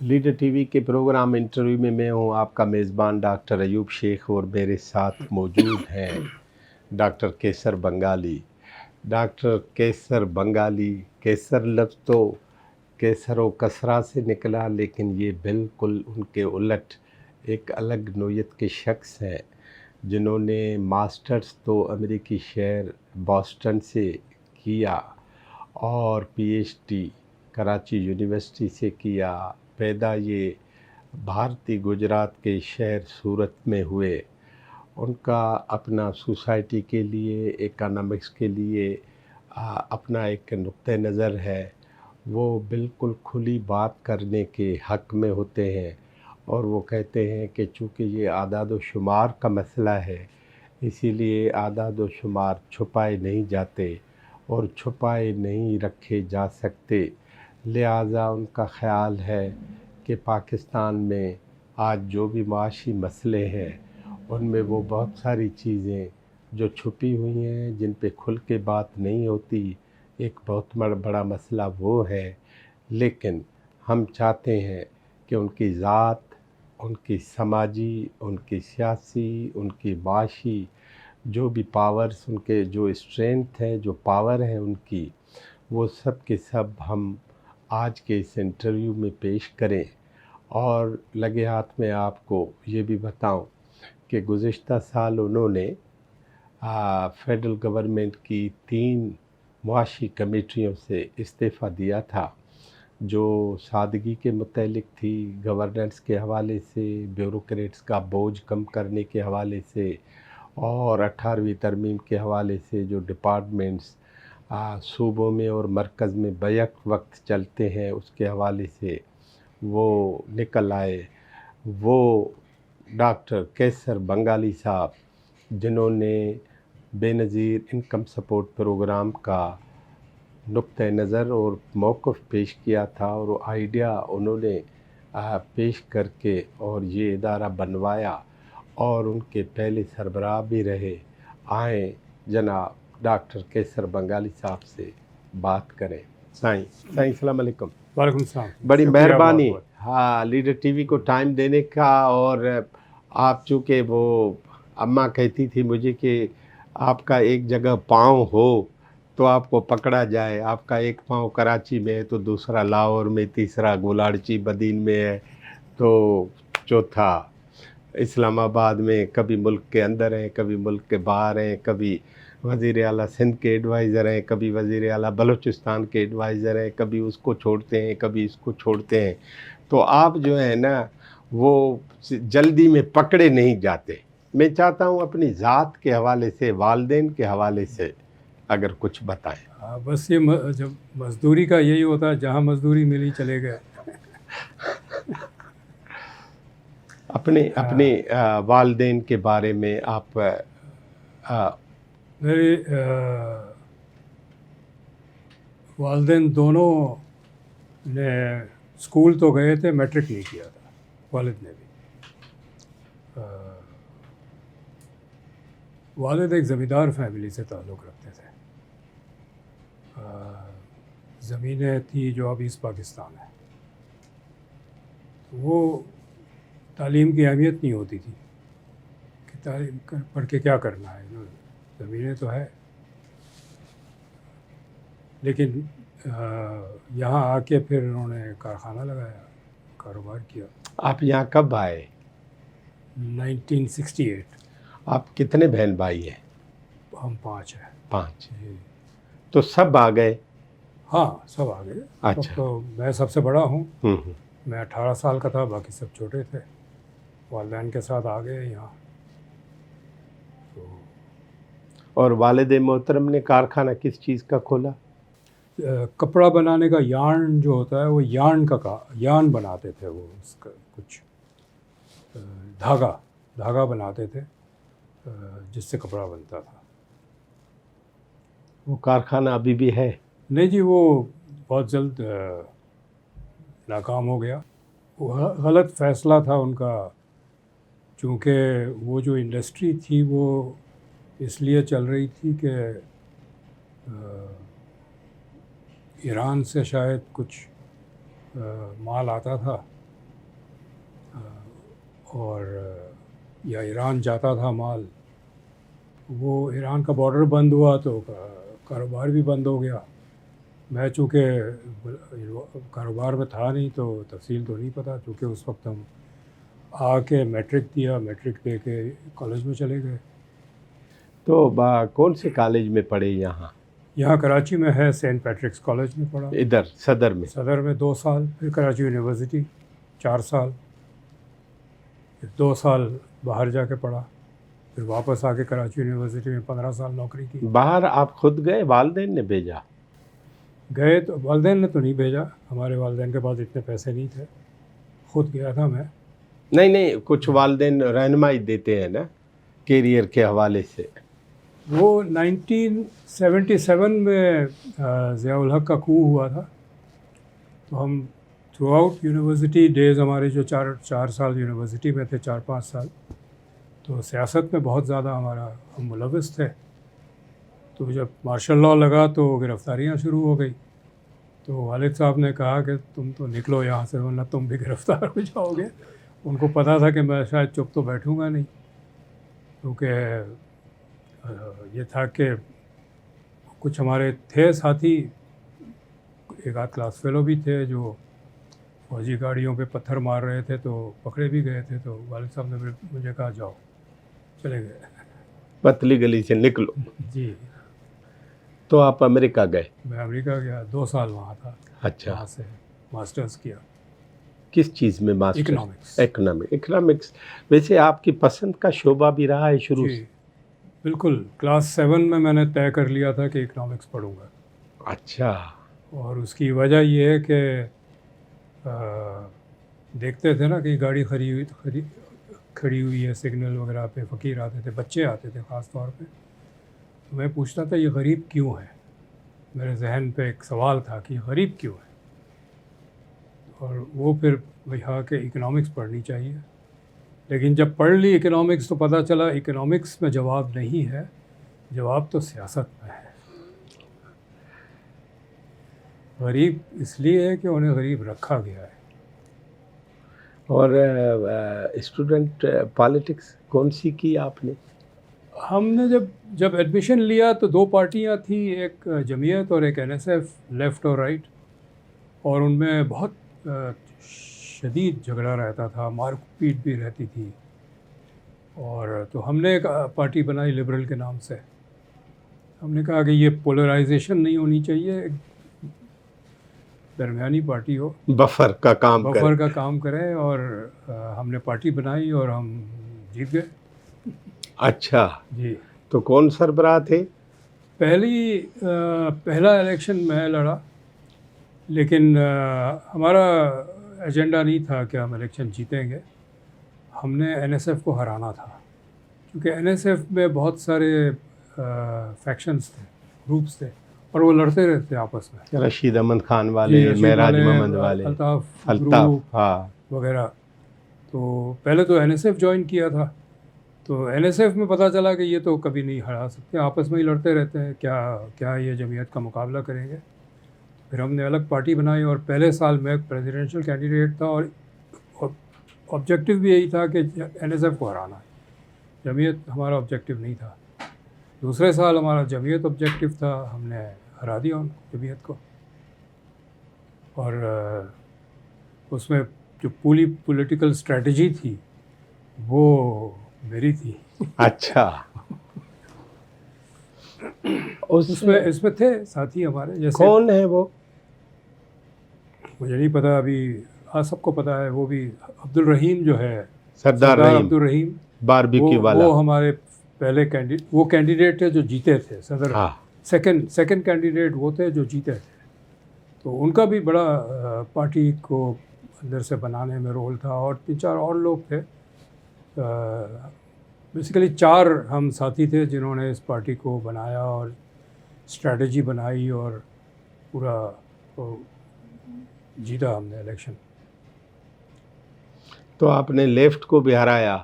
Leader T V کے programme interview میں ہوں آپ کا میزبان ڈاکٹر ایوب شیخ، اور میرے ساتھ موجود ہیں ڈاکٹر کیسر بنگالی۔ ڈاکٹر کیسر بنگالی، کیسر لفظ تو کیسر و کسرا سے نکلا، لیکن یہ بالکل ان کے الٹ ایک الگ نوعیت کے شخص ہیں جنہوں نے ماسٹرز تو امریکی شہر بoston سے کیا اور P H D Karachi university سے کیا۔ پیدا یہ بھارتی گجرات کے شہر سورت میں ہوئے۔ ان کا اپنا سوسائٹی کے لیے، اکنامکس کے لیے اپنا ایک نقطہ نظر ہے۔ وہ بالکل کھلی بات کرنے کے حق میں ہوتے ہیں، اور وہ کہتے ہیں کہ چونکہ یہ اعداد و شمار کا مسئلہ ہے، اسی لیے اعداد و شمار چھپائے نہیں جاتے اور چھپائے نہیں رکھے جا سکتے۔ لہٰذا ان کا خیال ہے کہ پاکستان میں آج جو بھی معاشی مسئلے ہیں، ان میں وہ بہت ساری چیزیں جو چھپی ہوئی ہیں، جن پہ کھل کے بات نہیں ہوتی۔ ایک بہت بڑا مسئلہ وہ ہے، لیکن ہم چاہتے ہیں کہ ان کی ذات، ان کی سماجی، ان کی سیاسی، ان کی معاشی جو بھی پاورز، ان کے جو اسٹرینتھ ہے، جو پاور ہے ان کی، وہ سب کے سب ہم آج کے اس انٹرویو میں پیش کریں۔ اور لگے ہاتھ میں آپ کو یہ بھی بتاؤں کہ گزشتہ سال انہوں نے فیڈرل گورنمنٹ کی 3 معاشی کمیٹیوں سے استعفیٰ دیا تھا، جو سادگی کے متعلق تھی، گورننس کے حوالے سے، بیوروکریٹس کا بوجھ کم کرنے کے حوالے سے، اور 18ویں ترمیم کے حوالے سے جو ڈپارٹمنٹس صوبوں میں اور مرکز میں بیک وقت چلتے ہیں، اس کے حوالے سے وہ نکل آئے۔ وہ ڈاکٹر کیسر بنگالی صاحب، جنہوں نے بے نظیر انکم سپورٹ پروگرام کا نقطہ نظر اور موقف پیش کیا تھا، اور وہ آئیڈیا انہوں نے پیش کر کے اور یہ ادارہ بنوایا، اور ان کے پہلے سربراہ بھی رہے۔ آئیں جناب ڈاکٹر کیسر بنگالی صاحب سے بات کریں۔ سائیں السلام علیکم۔ وعلیکم السلام، بڑی شکریہ مہربانی بہت بہت۔ ہاں لیڈر ٹی وی کو ٹائم دینے کا، اور آپ چونکہ وہ اماں کہتی تھی مجھے کہ آپ کا ایک جگہ پاؤں ہو تو آپ کو پکڑا جائے، آپ کا ایک پاؤں کراچی میں ہے تو دوسرا لاہور میں، تیسرا گولاڑچی بدین میں ہے، تو چوتھا اسلام آباد میں، کبھی ملک کے اندر ہیں، کبھی ملک کے باہر ہیں، کبھی وزیر اعلیٰ سندھ کے ایڈوائزر ہیں، کبھی وزیر اعلیٰ بلوچستان کے ایڈوائزر ہیں، کبھی اس کو چھوڑتے ہیں، کبھی اس کو چھوڑتے ہیں۔ تو آپ جو ہے نا وہ جلدی میں پکڑے نہیں جاتے۔ میں چاہتا ہوں اپنی ذات کے حوالے سے، والدین کے حوالے سے اگر کچھ بتائیں۔ بس یہ جب مزدوری کا یہی ہوتا ہے، جہاں مزدوری ملی چلے گئے۔ اپنے والدین کے بارے میں آپ میرے والدین دونوں نے اسکول تو گئے تھے، میٹرک نہیں کیا تھا والد نے بھی۔ والد ایک زمیندار فیملی سے تعلق رکھتے تھے۔ زمینیں تھی جو اب ایسٹ پاکستان ہے۔ وہ تعلیم کی اہمیت نہیں ہوتی تھی کہ تعلیم پڑھ کے کیا کرنا ہے، زمینیں تو ہے، لیکن یہاں آ کے پھر انہوں نے کارخانہ لگایا، کاروبار کیا۔ آپ یہاں کب آئے؟ 1968۔ آپ کتنے بہن بھائی ہیں؟ ہم 5 ہیں۔ 5 جی تو سب آ گئے؟ ہاں سب آ گئے۔ اچھا۔ تو میں سب سے بڑا ہوں، ہوں۔ میں 18 سال کا تھا، باقی سب چھوٹے تھے۔ والدین کے ساتھ آ گئے یہاں۔ اور والد محترم نے کارخانہ کس چیز کا کھولا؟ کپڑا بنانے کا، یارن جو ہوتا ہے وہ یارن بناتے تھے، وہ اس کا کچھ دھاگا بناتے تھے جس سے کپڑا بنتا تھا۔ وہ کارخانہ ابھی بھی ہے؟ نہیں جی، وہ بہت جلد ناکام ہو گیا۔ وہ غلط فیصلہ تھا ان کا، چونکہ وہ جو انڈسٹری تھی وہ اس لیے چل رہی تھی کہ ایران سے شاید کچھ مال آتا تھا اور یا ایران جاتا تھا مال، وہ ایران کا بارڈر بند ہوا تو کاروبار بھی بند ہو گیا. میں چونکہ کاروبار میں تھا نہیں تو تفصیل تو نہیں پتہ، چونکہ اس وقت ہم آ کے میٹرک دیا، میٹرک دے کے کالج میں چلے گئے. تو کون سے کالج میں پڑھے یہاں؟ یہاں کراچی میں ہے سینٹ پیٹرکس کالج میں پڑھا، ادھر صدر میں؟ صدر میں 2 سال، پھر کراچی یونیورسٹی 4 سال، پھر 2 سال باہر جا کے پڑھا، پھر واپس آ کے کراچی یونیورسٹی میں 15 سال نوکری کی. باہر آپ خود گئے، والدین نے بھیجا؟ گئے تو والدین نے تو نہیں بھیجا، ہمارے والدین کے پاس اتنے پیسے نہیں تھے، خود گیا تھا میں. نہیں، کچھ والدین رہنمائی دیتے ہیں نا کیریئر کے حوالے سے. وہ 1977 میں ضیاء الحق کا کھو ہوا تھا، تو ہم تھرو آؤٹ یونیورسٹی ڈیز ہمارے جو 4 سال یونیورسٹی میں تھے، 4-5 سال، تو سیاست میں بہت زیادہ ہم ملوث تھے. تو جب مارشل لاء لگا تو گرفتاریاں شروع ہو گئی. تو والد صاحب نے کہا کہ تم تو نکلو یہاں سے ورنہ تم بھی گرفتار ہو جاؤ گے. ان کو پتہ تھا کہ میں شاید چپ تو بیٹھوں گا نہیں، کیونکہ یہ تھا کہ کچھ ہمارے تھے ساتھی، ایک آدھ کلاس فیلو بھی تھے جو فوجی گاڑیوں پہ پتھر مار رہے تھے، تو پکڑے بھی گئے تھے. تو والد صاحب نے مجھے کہا جاؤ، چلے گئے. پتلی گلی سے نکلو. جی. تو آپ امریکہ گئے؟ میں امریکہ گیا، 2 سال وہاں تھا. اچھا. وہاں سے ماسٹرز کیا. کس چیز میں ماسٹر؟ اکنامکس. اکنامکس. ویسے آپ کی پسند کا شعبہ بھی رہا ہے شروع سے؟ جی بالکل. کلاس 7 میں نے طے کر لیا تھا کہ اکنامکس پڑھوں گا. اچھا. اور اس کی وجہ یہ ہے کہ دیکھتے تھے نا کہ گاڑی کھڑی ہوئی ہے سگنل وغیرہ پہ، فقیر آتے تھے، بچے آتے تھے خاص طور پہ. تو میں پوچھتا تھا یہ غریب کیوں ہے؟ میرے ذہن پہ ایک سوال تھا کہ یہ غریب کیوں ہے. اور وہ پھر کہا کہ اکنامکس پڑھنی چاہیے. لیکن جب پڑھ لی اکنامکس تو پتہ چلا اکنامکس میں جواب نہیں ہے، جواب تو سیاست میں ہے. غریب اس لیے ہے کہ انہیں غریب رکھا گیا ہے. اور اسٹوڈنٹ پالیٹکس کون سی کی آپ نے؟ ہم نے جب ایڈمیشن لیا تو 2 پارٹیاں تھیں، ایک جمعیت اور ایک NSF، لیفٹ اور رائٹ. اور ان میں بہت شدید جھگڑا رہتا تھا، مار پیٹ بھی رہتی تھی. اور تو ہم نے ایک پارٹی بنائی لبرل کے نام سے. ہم نے کہا کہ یہ پولرائزیشن نہیں ہونی چاہیے، ایک درمیانی پارٹی ہو، بفر کا کام کریں. اور ہم نے پارٹی بنائی اور ہم جیت گئے. اچھا جی. تو کون سربراہ تھے؟ پہلا الیکشن میں لڑا، لیکن ہمارا ایجنڈا نہیں تھا کہ ہم الیکشن جیتیں گے. ہم نے NSF کو ہرانا تھا، کیونکہ NSF میں بہت سارے فیکشنز تھے، گروپس تھے، اور وہ لڑتے رہتے آپس میں. رشید احمد خان والے، معراج محمد والے، الطاف الطاف وغیرہ. تو پہلے تو NSF جوائن کیا تھا. تو NSF میں پتہ چلا کہ یہ تو کبھی نہیں ہرا سکتے، آپس میں ہی لڑتے رہتے ہیں، کیا یہ جمعیت کا مقابلہ کریں گے. پھر ہم نے الگ پارٹی بنائی اور پہلے سال میں ایک پریزیڈنشل کینڈیڈیٹ تھا، اور آبجیکٹیو بھی یہی تھا کہ NSF کو ہرانا ہے. جمعیت ہمارا آبجیکٹیو نہیں تھا. دوسرے سال ہمارا جمعیت آبجیکٹیو تھا، ہم نے ہرا دیا ان جمعیت کو. اور اس میں جو پوری پولیٹیکل اسٹریٹجی تھی وہ میری تھی. اچھا. اس میں تھے ساتھی ہمارے، جیسے کون ہے وہ؟ مجھے نہیں پتا، ابھی سب کو پتا ہے. وہ بھی عبدالرحیم جو ہے، سردار عبدالرحیم باربیکیو والا، وہ ہمارے پہلے وہ کینڈیڈیٹ تھے جو جیتے تھے صدر. سیکنڈ کینڈیڈیٹ وہ تھے جو جیتے تھے. تو ان کا بھی بڑا پارٹی کو اندر سے بنانے میں رول تھا. اور 3-4 اور لوگ تھے. بیسیکلی 4 ہم ساتھی تھے جنہوں نے اس پارٹی کو بنایا اور اسٹریٹجی بنائی اور پورا جیتا ہم نے الیکشن. تو آپ نے لیفٹ کو بھی ہرایا،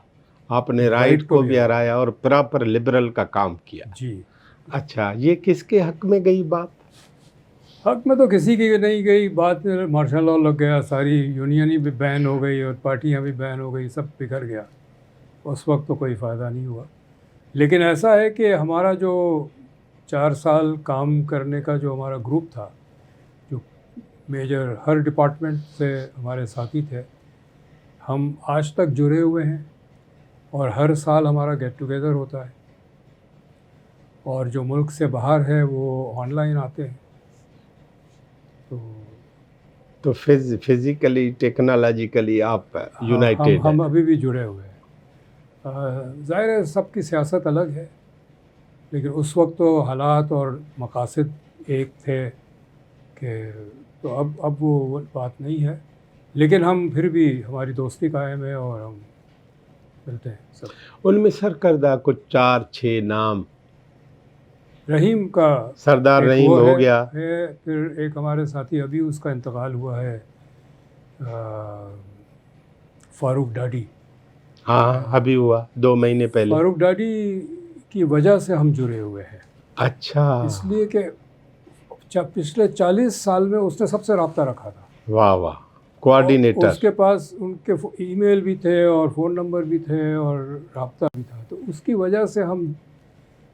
آپ نے رائٹ کو بھی ہرایا، اور پراپر لبرل کا کام کیا. جی. اچھا، یہ کس کے حق میں گئی بات؟ حق میں تو کسی کی نہیں گئی بات، مارشل لاء لگ گیا، ساری یونین بھی بین ہو گئی اور پارٹیاں بھی بین ہو گئی، سب بگڑ گیا. اس وقت تو کوئی فائدہ نہیں ہوا. لیکن ایسا ہے کہ ہمارا جو 4 سال کام کرنے کا جو ہمارا گروپ تھا، جو میجر ہر ڈپارٹمنٹ سے ہمارے ساتھی تھے، ہم آج تک جڑے ہوئے ہیں اور ہر سال ہمارا گیٹ ٹوگیدر ہوتا ہے. اور جو ملک سے باہر ہے وہ آن لائن آتے ہیں. تو فزیکلی ٹیکنالوجیکلی آپ یونائٹیڈ ہم ہیں. ابھی بھی جڑے ہوئے ہیں. ظاہر ہے سب کی سیاست الگ ہے، لیکن اس وقت تو حالات اور مقاصد ایک تھے کہ تو اب وہ بات نہیں ہے. لیکن ہم پھر بھی ہماری دوستی قائم ہے اور ہم ملتے ہیں سب. ان میں سرکردہ کچھ 4-6 نام. رحیم کا سردار ایک رحیم وہ ہو گیا. ہے، پھر ایک ہمارے ساتھی ابھی اس کا انتقال ہوا ہے، فاروق ڈاڈی. ہاں ابھی ہوا 2 مہینے پہلے. فاروق ڈاڈی کی وجہ سے ہم جڑے ہوئے ہیں، اچھا. اس لیے کہ پچھلے 40 سال میں اس نے سب سے رابطہ رکھا تھا. واہ واہ. اور کوآرڈینیٹر. اس کے پاس ان کے ای میل بھی تھے اور فون نمبر بھی تھے اور رابطہ بھی تھا، تو اس کی وجہ سے ہم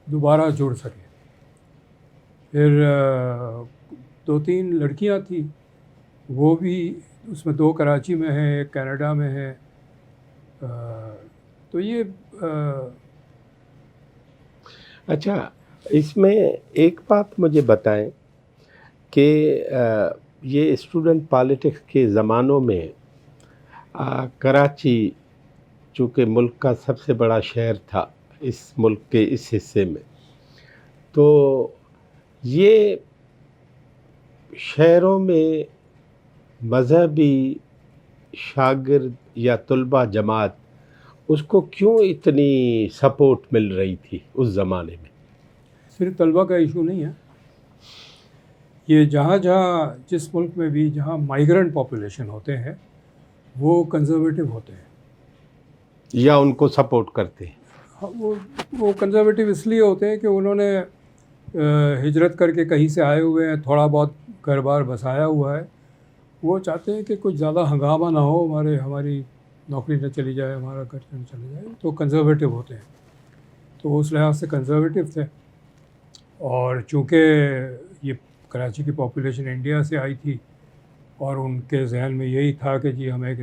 دوبارہ جڑ سکے. پھر 2-3 لڑکیاں تھیں، وہ بھی اس میں 2 کراچی میں ہیں، ایک کینیڈا میں ہے. تو یہ اچھا، اس میں ایک بات مجھے بتائیں کہ یہ اسٹوڈنٹ پالیٹکس کے زمانوں میں کراچی چونکہ ملک کا سب سے بڑا شہر تھا اس ملک کے اس حصے میں، تو یہ شہروں میں مذہبی شاگرد یا طلبہ جماعت اس کو کیوں اتنی سپورٹ مل رہی تھی اس زمانے میں؟ صرف طلبہ کا ایشو نہیں ہے، یہ جہاں جس ملک میں بھی جہاں مائیگرنٹ پاپولیشن ہوتے ہیں وہ کنزرویٹو ہوتے ہیں یا ان کو سپورٹ کرتے ہیں. وہ کنزرویٹو اس لیے ہوتے ہیں کہ انہوں نے ہجرت کر کے کہیں سے آئے ہوئے ہیں، تھوڑا بہت گھر بار بسایا ہوا ہے. وہ چاہتے ہیں کہ کچھ زیادہ ہنگامہ نہ ہو، ہماری نوکری نہ چلی جائے، ہمارا گھر نہ چلے جائے، تو کنزرویٹو ہوتے ہیں. تو اس لحاظ سے کنزرویٹو تھے. اور چونکہ یہ کراچی کی پاپولیشن انڈیا سے آئی تھی اور ان کے ذہن میں یہی تھا کہ جی ہمیں ایک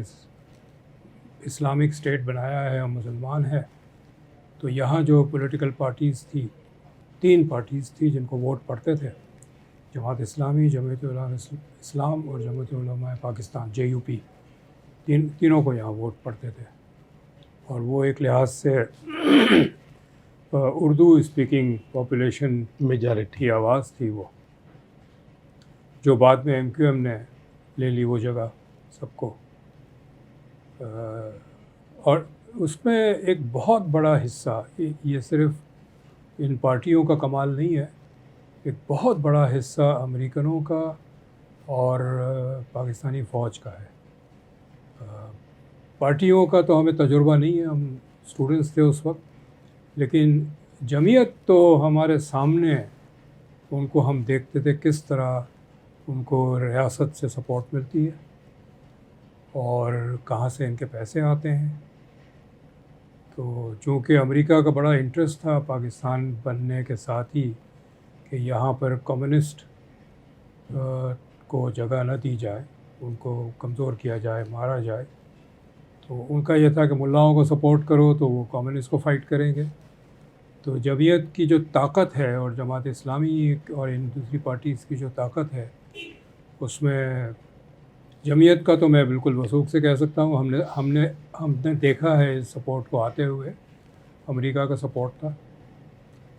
اسلامک اسٹیٹ بنایا ہے، ہم مسلمان ہیں، تو یہاں جو پولیٹیکل پارٹیز تھی، 3 پارٹیز تھی جن کو ووٹ پڑتے تھے، جماعت اسلامی، جمعیت علماء اسلام اور جمعیت علماء پاکستان JUP، تینوں کو یہاں ووٹ پڑتے تھے. اور وہ ایک لحاظ سے اردو اسپیکنگ پاپولیشن میجارٹی کی آواز تھی وہ، جو بعد میں MQM نے لے لی وہ جگہ سب کو. اور اس میں ایک بہت بڑا حصہ، یہ صرف ان پارٹیوں کا کمال نہیں ہے، ایک بہت بڑا حصہ امریکنوں کا اور پاکستانی فوج کا ہے. پارٹیوں کا تو ہمیں تجربہ نہیں ہے، ہم اسٹوڈنٹس تھے اس وقت، لیکن جمعیت تو ہمارے سامنے، ان کو ہم دیکھتے تھے کس طرح ان کو ریاست سے سپورٹ ملتی ہے اور کہاں سے ان کے پیسے آتے ہیں. تو چونکہ امریکہ کا بڑا انٹرسٹ تھا پاکستان بننے کے ساتھ ہی کہ یہاں پر کمیونسٹ کو جگہ نہ دی جائے، ان کو کمزور کیا جائے، مارا جائے، تو ان کا یہ تھا کہ ملاؤں کو سپورٹ کرو تو وہ کمیونسٹ کو فائٹ کریں گے. تو جمعیت کی جو طاقت ہے اور جماعت اسلامی اور ان دوسری پارٹیز کی جو طاقت ہے، اس میں جمعیت کا تو میں بالکل وثوق سے کہہ سکتا ہوں، ہم نے دیکھا ہے اس سپورٹ کو آتے ہوئے. امریکہ کا سپورٹ تھا،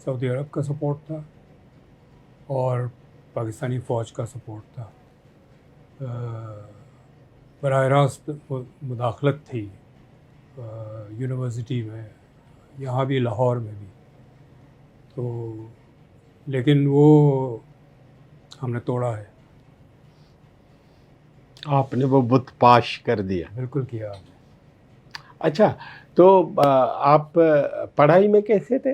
سعودی عرب کا سپورٹ تھا اور پاکستانی فوج کا سپورٹ تھا. براہ راست مداخلت تھی یونیورسٹی میں، یہاں بھی لاہور میں بھی. تو لیکن وہ ہم نے توڑا ہے. آپ نے وہ بت پاش کر دیا. بالکل کیا. اچھا، تو آپ پڑھائی میں کیسے تھے؟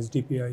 SDPI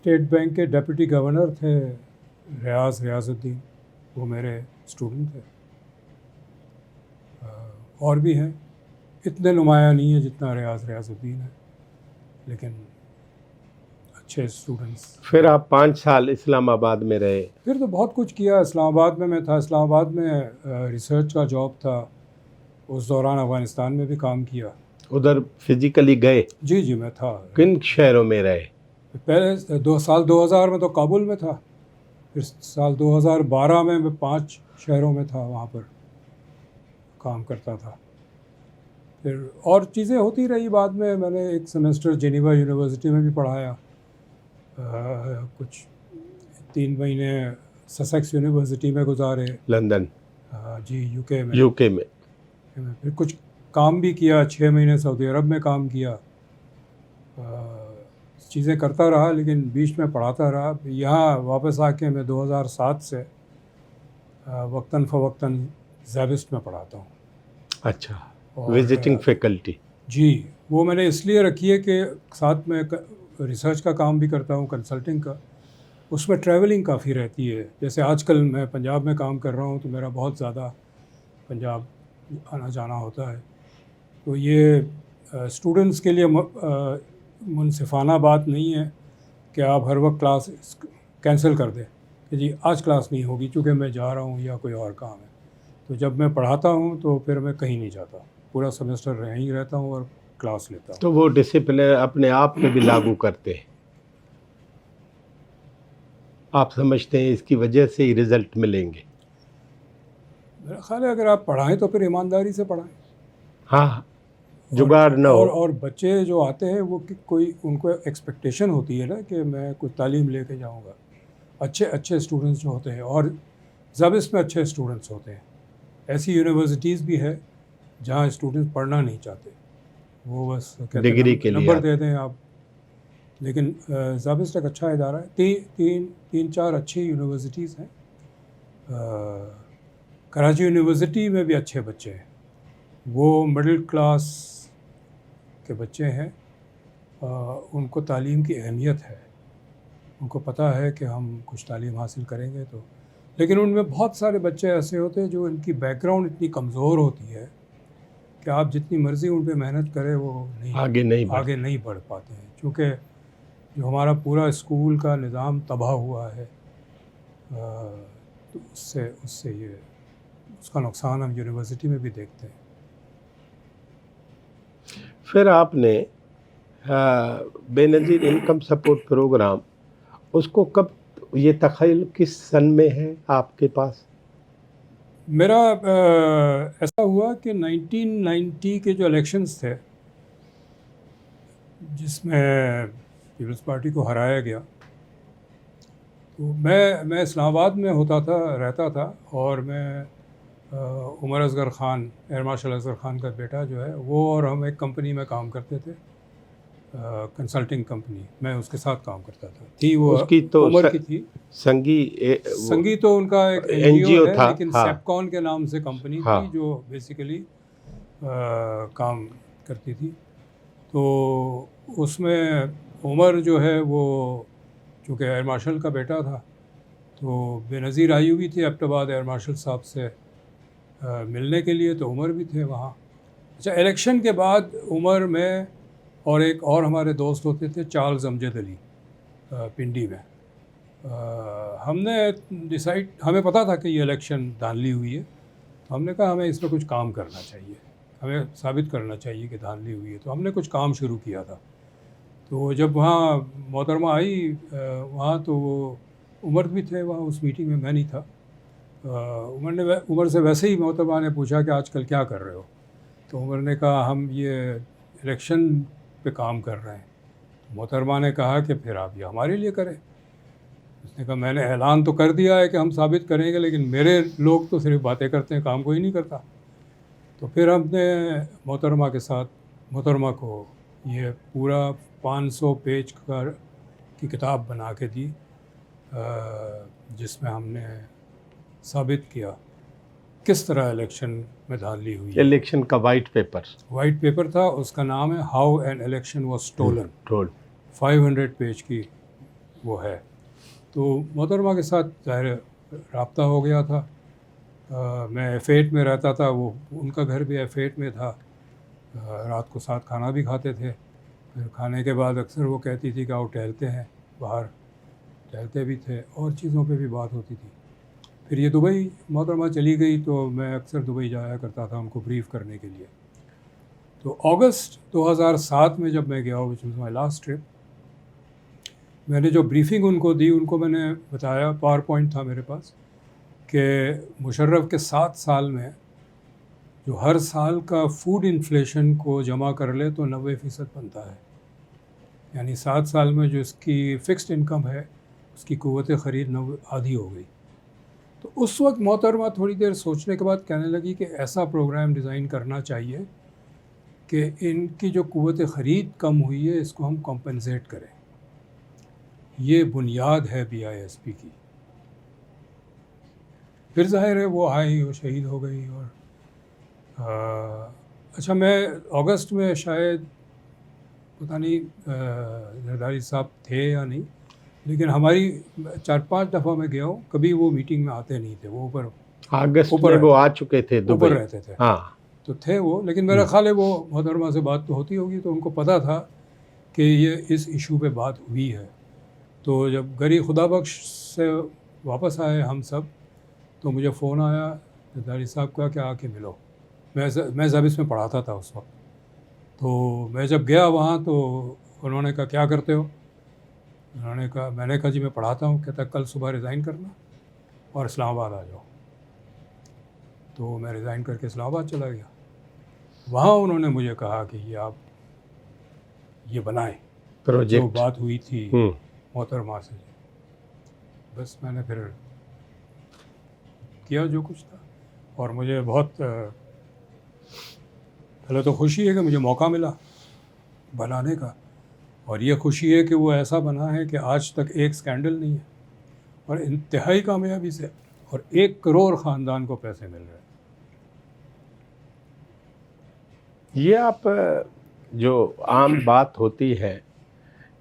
اسٹیٹ بینک کے ڈپٹی گورنر تھے ریاض الدین، وہ میرے اسٹوڈنٹ تھے. اور بھی ہیں، اتنے نمایاں نہیں ہے جتنا ریاض الدین ہے، لیکن اچھے اسٹوڈنٹس. پھر آپ 5 سال اسلام آباد میں رہے. پھر تو بہت کچھ کیا. اسلام آباد میں تھا، اسلام آباد میں ریسرچ کا جاب تھا. اس دوران افغانستان میں بھی کام کیا. ادھر فزیکلی گئے؟ جی میں تھا. کن شہروں میں رہے؟ پہلے 2000 میں تو کابل میں تھا، پھر سال 2012 میں 5 شہروں میں تھا، وہاں پر کام کرتا تھا. پھر اور چیزیں ہوتی رہی. بعد میں نے ایک سیمسٹر جنیوا یونیورسٹی میں بھی پڑھایا، کچھ 3 مہینے سسیکس یونیورسٹی میں گزارے، لندن. جی UK میں. پھر کچھ کام بھی کیا، 6 مہینے سعودی عرب میں کام کیا. چیزیں کرتا رہا، لیکن بیچ میں پڑھاتا رہا. یہاں واپس آ کے میں 2007 سے وقتاً فوقتاً زیبسٹ میں پڑھاتا ہوں. اچھا، وزٹنگ فیکلٹی. جی، وہ میں نے اس لیے رکھی ہے کہ ساتھ میں ریسرچ کا کام بھی کرتا ہوں، کنسلٹنگ کا. اس میں ٹریولنگ کافی رہتی ہے. جیسے آج کل میں پنجاب میں کام کر رہا ہوں، تو میرا بہت زیادہ پنجاب آنا جانا ہوتا ہے. تو یہ اسٹوڈنٹس کے لیے منصفانہ بات نہیں ہے کہ آپ ہر وقت کلاس کینسل کر دیں کہ جی آج کلاس نہیں ہوگی چونکہ میں جا رہا ہوں یا کوئی اور کام ہے. تو جب میں پڑھاتا ہوں تو پھر میں کہیں نہیں جاتا، پورا سیمسٹر یہیں رہتا ہوں اور کلاس لیتا ہوں. تو وہ ڈسپلن اپنے آپ پہ بھی لاگو کرتے ہیں. آپ سمجھتے ہیں اس کی وجہ سے ہی رزلٹ ملیں گے؟ میرا خیال ہے اگر آپ پڑھائیں تو پھر ایمانداری سے پڑھائیں. ہاں، جگاڑ نہ ہو. اور بچے جو آتے ہیں وہ کوئی ان کو ایکسپیکٹیشن ہوتی ہے نا کہ میں کوئی تعلیم لے کے جاؤں گا. اچھے اسٹوڈنٹس جو ہوتے ہیں، اور زبس میں اچھے اسٹوڈنٹس ہوتے ہیں. ایسی یونیورسٹیز بھی ہے جہاں اسٹوڈنٹس پڑھنا نہیں چاہتے، وہ بس کہتے ڈگری کے لیے نمبر دے دیں آپ. لیکن زابسٹ ایک اچھا ادارہ ہے. 3-4 اچھی یونیورسٹیز ہیں. کراچی یونیورسٹی میں بھی اچھے بچے ہیں، وہ مڈل کلاس کے بچے ہیں. ان کو تعلیم کی اہمیت ہے، ان کو پتہ ہے کہ ہم کچھ تعلیم حاصل کریں گے تو. لیکن ان میں بہت سارے بچے ایسے ہوتے ہیں جو ان کی بیک گراؤنڈ اتنی کمزور ہوتی ہے کہ آپ جتنی مرضی ان پہ محنت کرے وہ آگے نہیں بڑھ پاتے ہیں. چونکہ جو ہمارا پورا اسکول کا نظام تباہ ہوا ہے، تو اس سے یہ اس کا نقصان ہم یونیورسٹی میں بھی دیکھتے ہیں. پھر آپ نے بے نظیر انکم سپورٹ پروگرام، اس کو کب، یہ تخیل کس سن میں ہے آپ کے پاس؟ میرا ایسا ہوا کہ 1990 کے جو الیکشنز تھے جس میں پیپلز پارٹی کو ہرایا گیا، تو میں اسلام آباد میں رہتا تھا. اور میں عمر اصغر خان، ایئر مارشل اصغر خان کا بیٹا جو ہے، وہ اور ہم ایک کمپنی میں کام کرتے تھے، کنسلٹنگ کمپنی. میں اس کے ساتھ کام کرتا تھا. تھی وہ اس کی تو عمر کی تھی. سنگی تو ان کا ایک NGO ہے، تھا، لیکن سیپکون کے نام سے کمپنی تھی جو بیسیکلی کام کرتی تھی. تو اس میں عمر جو ہے وہ چونکہ ایئر مارشل کا بیٹا تھا، تو بے نظیر آئی ہوئی تھی ایبٹ آباد ایئر مارشل صاحب سے ملنے کے لیے، تو عمر بھی تھے وہاں. اچھا، الیکشن کے بعد عمر میں اور ایک اور ہمارے دوست ہوتے تھے چارلز امجد علی، پنڈی میں. ہم نے ہمیں پتہ تھا کہ یہ الیکشن دھاندلی ہوئی ہے، تو ہم نے کہا ہمیں اس پہ کچھ کام کرنا چاہیے، ہمیں ثابت کرنا چاہیے کہ دھاندلی ہوئی ہے. تو ہم نے کچھ کام شروع کیا تھا. تو جب وہاں محترمہ آئی وہاں، تو وہ عمر بھی تھے وہاں اس میٹنگ میں، میں نہیں تھا. عمر سے ویسے ہی محترمہ نے پوچھا کہ آج کل کیا کر رہے ہو؟ تو عمر نے کہا ہم یہ الیکشن پہ کام کر رہے ہیں. محترمہ نے کہا کہ پھر آپ یہ ہمارے لیے کریں. اس نے کہا میں نے اعلان تو کر دیا ہے کہ ہم ثابت کریں گے، لیکن میرے لوگ تو صرف باتیں کرتے ہیں، کام کوئی نہیں کرتا. تو پھر ہم نے محترمہ کے ساتھ محترمہ کو یہ پورا 500 پیج کی کتاب بنا کے دی، جس میں ہم نے ثابت کیا کس طرح الیکشن میں دھاندلی ہوئی. الیکشن کا وائٹ پیپر تھا، اس کا نام ہے how an election was stolen. 500 page کی وہ ہے. تو محترمہ کے ساتھ ظاہر رابطہ ہو گیا تھا. میں F8 میں رہتا تھا, وہ ان کا گھر بھی F8 میں تھا. رات کو ساتھ کھانا بھی کھاتے تھے. پھر کھانے کے بعد اکثر وہ کہتی تھی کہ آؤ ٹہلتے ہیں باہر, ٹہلتے بھی تھے اور چیزوں پہ بھی بات ہوتی تھی. پھر یہ دبئی محترمہ چلی گئی تو میں اکثر دبئی جایا کرتا تھا ان کو بریف کرنے کے لیے. تو اگست 2007 میں جب میں گیا, which was my last trip, میں نے جو بریفنگ ان کو دی, ان کو میں نے بتایا, پاور پوائنٹ تھا میرے پاس, کہ مشرف کے 7 سال میں جو ہر سال کا فوڈ انفلیشن کو جمع کر لے تو 90% بنتا ہے. یعنی 7 سال میں جو اس کی فکسڈ انکم ہے اس کی قوت خرید آدھی ہو گئی. تو اس وقت محترمہ تھوڑی دیر سوچنے کے بعد کہنے لگی کہ ایسا پروگرام ڈیزائن کرنا چاہیے کہ ان کی جو قوت خرید کم ہوئی ہے اس کو ہم کمپنسیٹ کریں. یہ بنیاد ہے BISP کی. پھر ظاہر ہے وہ آئی, وہ شہید ہو گئی. اور اچھا, میں اگست میں شاید پتہ نہیں زرداری صاحب تھے یا نہیں, لیکن ہماری 4-5 دفعہ میں گیا ہوں, کبھی وہ میٹنگ میں آتے نہیں تھے. وہ اگست میں وہ آ چکے تھے دبئی, اوپر رہتے تھے. ہاں تو تھے وہ, لیکن میرا خیال ہے وہ محترمہ سے بات تو ہوتی ہوگی, تو ان کو پتہ تھا کہ یہ اس ایشو پہ بات ہوئی ہے. تو جب گری خدا بخش سے واپس آئے ہم سب, تو مجھے فون آیا زرداری صاحب کا کہ آ کے ملو. میں زابس میں پڑھاتا تھا اس وقت. تو میں جب گیا وہاں تو انہوں نے کہا کیا کرتے ہو؟ انہوں نے کہا, میں نے کہا جی میں پڑھاتا ہوں. کہتا کل صبح ریزائن کرنا اور اسلام آباد آ جاؤ. تو میں ریزائن کر کے اسلام آباد چلا گیا. وہاں انہوں نے مجھے کہا کہ یہ آپ یہ بنائیں پروجیکٹ, جو بات ہوئی تھی محترمہ سے. بس میں نے پھر کیا جو کچھ تھا, اور مجھے بہت پہلے تو خوشی ہے کہ مجھے موقع ملا بنانے کا, اور یہ خوشی ہے کہ وہ ایسا بنا ہے کہ آج تک ایک سکینڈل نہیں ہے, اور انتہائی کامیابی سے, اور 1 کروڑ خاندان کو پیسے مل رہے ہیں. یہ آپ جو عام بات ہوتی ہے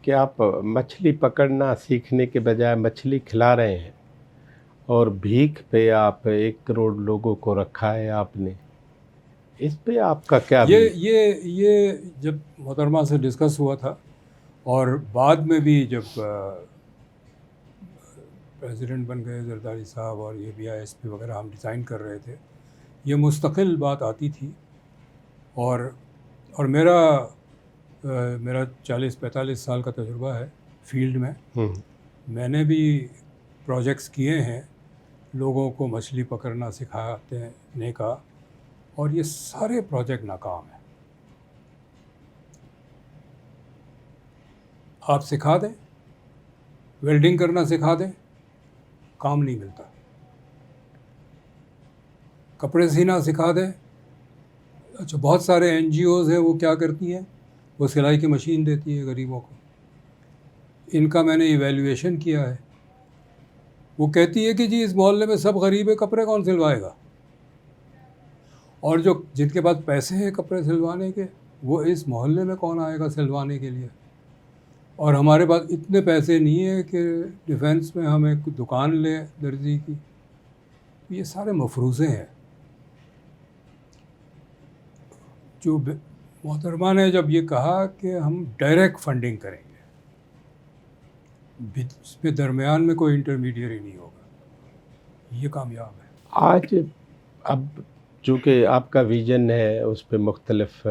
کہ آپ مچھلی پکڑنا سیکھنے کے بجائے مچھلی کھلا رہے ہیں, اور بھیک پہ آپ 1 کروڑ لوگوں کو رکھا ہے آپ نے, اس پہ آپ کا کیا بھی؟ یہ جب محترمہ سے ڈسکس ہوا تھا, اور بعد میں بھی جب پریزیڈنٹ بن گئے زرداری صاحب, اور یہ BISP وغیرہ ہم ڈیزائن کر رہے تھے, یہ مستقل بات آتی تھی. اور میرا 40-45 سال کا تجربہ ہے فیلڈ میں. میں نے بھی پروجیکٹس کیے ہیں لوگوں کو مچھلی پکڑنا سکھانے کا, اور یہ سارے پروجیکٹ ناکام ہیں. آپ سکھا دیں, ویلڈنگ کرنا سکھا دیں, کام نہیں ملتا. کپڑے سینا سکھا دیں, اچھا بہت سارے NGOs ہیں وہ کیا کرتی ہیں, وہ سلائی کی مشین دیتی ہے غریبوں کو. ان کا میں نے ایویلیویشن کیا ہے, وہ کہتی ہے کہ جی اس محلے میں سب غریب ہے, کپڑے کون سلوائے گا؟ اور جن کے پاس پیسے ہیں کپڑے سلوانے کے, وہ اس محلے میں کون آئے گا سلوانے کے لیے؟ اور ہمارے پاس اتنے پیسے نہیں ہیں کہ ڈیفینس میں ہم ایک دکان لیں درزی کی. یہ سارے مفروضے ہیں. جو محترمہ نے جب یہ کہا کہ ہم ڈائریکٹ فنڈنگ کریں گے, اس میں درمیان میں کوئی انٹرمیڈیری نہیں ہوگا, یہ کامیاب ہے. آج اب چونکہ آپ کا ویژن ہے, اس پہ مختلف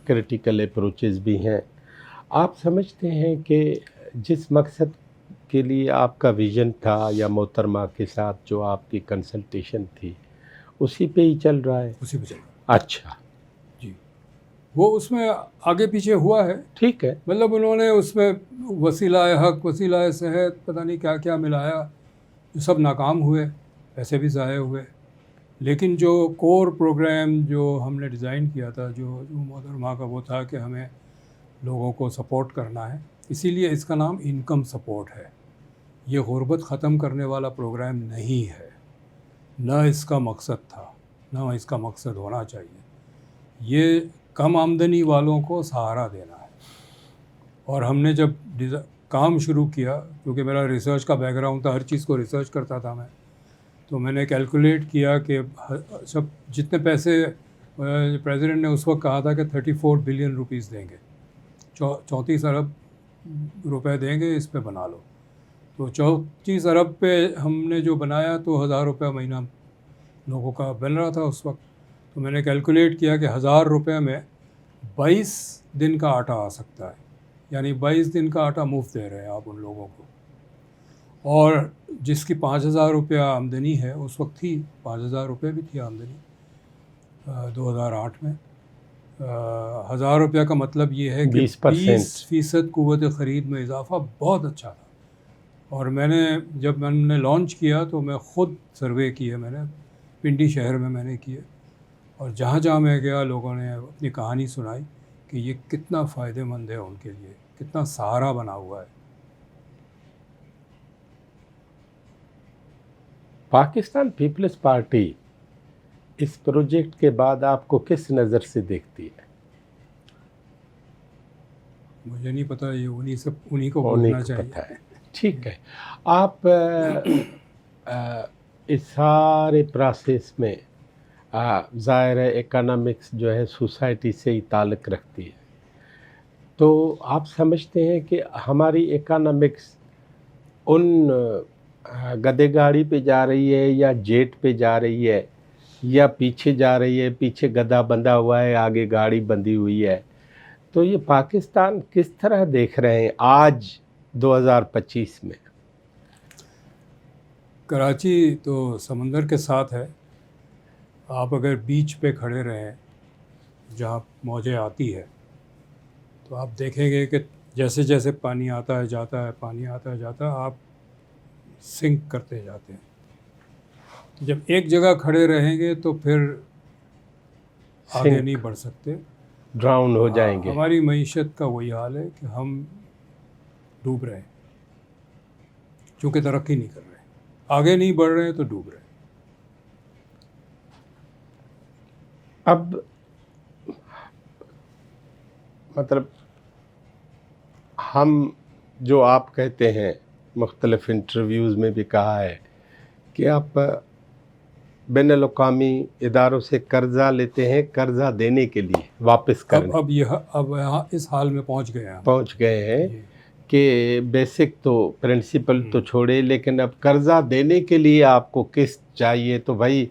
کرٹیکل اپروچز بھی ہیں, آپ سمجھتے ہیں کہ جس مقصد کے لیے آپ کا ویژن تھا یا محترمہ کے ساتھ جو آپ کی کنسلٹیشن تھی اسی پہ ہی چل رہا ہے؟ اسی پہ چل رہا ہے. اچھا جی, وہ اس میں آگے پیچھے ہوا ہے. ٹھیک ہے. مطلب انہوں نے اس میں وسیلہ حق, وسیلہ صحت, پتہ نہیں کیا کیا ملایا, جو سب ناکام ہوئے, پیسے بھی ضائع ہوئے. لیکن جو کور پروگرام جو ہم نے ڈیزائن کیا تھا, جو محترمہ کا وہ تھا کہ ہمیں لوگوں کو سپورٹ کرنا ہے, اسی لیے اس کا نام انکم سپورٹ ہے. یہ غربت ختم کرنے والا پروگرام نہیں ہے, نہ اس کا مقصد تھا, نہ اس کا مقصد ہونا چاہیے. یہ کم آمدنی والوں کو سہارا دینا ہے, اور ہم نے جب کام شروع کیا، کیونکہ میرا ریسرچ کا بیک گراؤنڈ تھا، ہر چیز کو ریسرچ کرتا تھا میں، تو میں نے کیلکولیٹ کیا کہ سب جتنے پیسے پریزیڈنٹ نے اس وقت کہا تھا کہ 34 بلین روپیز دیں گے، 34 ارب روپے دیں گے، اس پہ بنا لو. تو 34 ارب پہ ہم نے جو بنایا تو 1000 روپے مہینہ لوگوں کا بن رہا تھا اس وقت. تو میں نے کیلکولیٹ کیا کہ 1000 روپے میں 22 دن کا آٹا آ سکتا ہے، یعنی 22 دن کا آٹا مفت دے رہے ہیں آپ ان لوگوں کو. اور جس کی 5000 روپیہ آمدنی ہے، اس وقت تھی 5000 روپے بھی تھی آمدنی 2008 میں. 1000 روپیہ کا مطلب یہ ہے کہ 20% قوت خرید میں اضافہ بہت اچھا تھا. اور میں نے جب میں نے لانچ کیا تو میں خود سروے کیے، میں نے پنڈی شہر میں نے کیے، اور جہاں جہاں میں گیا لوگوں نے اپنی کہانی سنائی کہ یہ کتنا فائدہ مند ہے ان کے لیے، کتنا سہارا بنا ہوا ہے. پاکستان پیپلز پارٹی اس پروجیکٹ کے بعد آپ کو کس نظر سے دیکھتی ہے؟ مجھے نہیں پتہ، یہ انہی کو بولنا چاہیے. پتہ ہے. ٹھیک ہے. آپ اس سارے پروسیس میں ظاہر ہے اکنامکس جو ہے سوسائٹی سے ہی تعلق رکھتی ہے، تو آپ سمجھتے ہیں کہ ہماری اکنامکس ان گدے گاڑی پہ جا رہی ہے یا جیٹ پہ جا رہی ہے یا پیچھے جا رہی ہے، پیچھے گدھا بندھا ہوا ہے آگے گاڑی بندھی ہوئی ہے؟ تو یہ پاکستان کس طرح دیکھ رہے ہیں آج 2025 میں؟ کراچی تو سمندر کے ساتھ ہے. آپ اگر بیچ پہ کھڑے رہیں جہاں موجیں آتی ہے تو آپ دیکھیں گے کہ جیسے جیسے پانی آتا ہے جاتا ہے، پانی آتا ہے جاتا ہے، آپ سنک کرتے جاتے ہیں. جب ایک جگہ کھڑے رہیں گے تو پھر آگے نہیں بڑھ سکتے، ڈراؤن ہو جائیں گے. ہماری معیشت کا وہی حال ہے کہ ہم ڈوب رہے ہیں، چونکہ ترقی نہیں کر رہے، آگے نہیں بڑھ رہے ہیں تو ڈوب رہے ہیں. اب مطلب ہم جو آپ کہتے ہیں، مختلف انٹرویوز میں بھی کہا ہے کہ آپ بین الاقوامی اداروں سے قرضہ لیتے ہیں قرضہ دینے کے لیے واپس کرنے. اب یہاں اس حال میں پہنچ گئے ہیں کہ بیسک تو پرنسپل تو چھوڑے، لیکن اب قرضہ دینے کے لیے آپ کو قسط چاہیے تو بھائی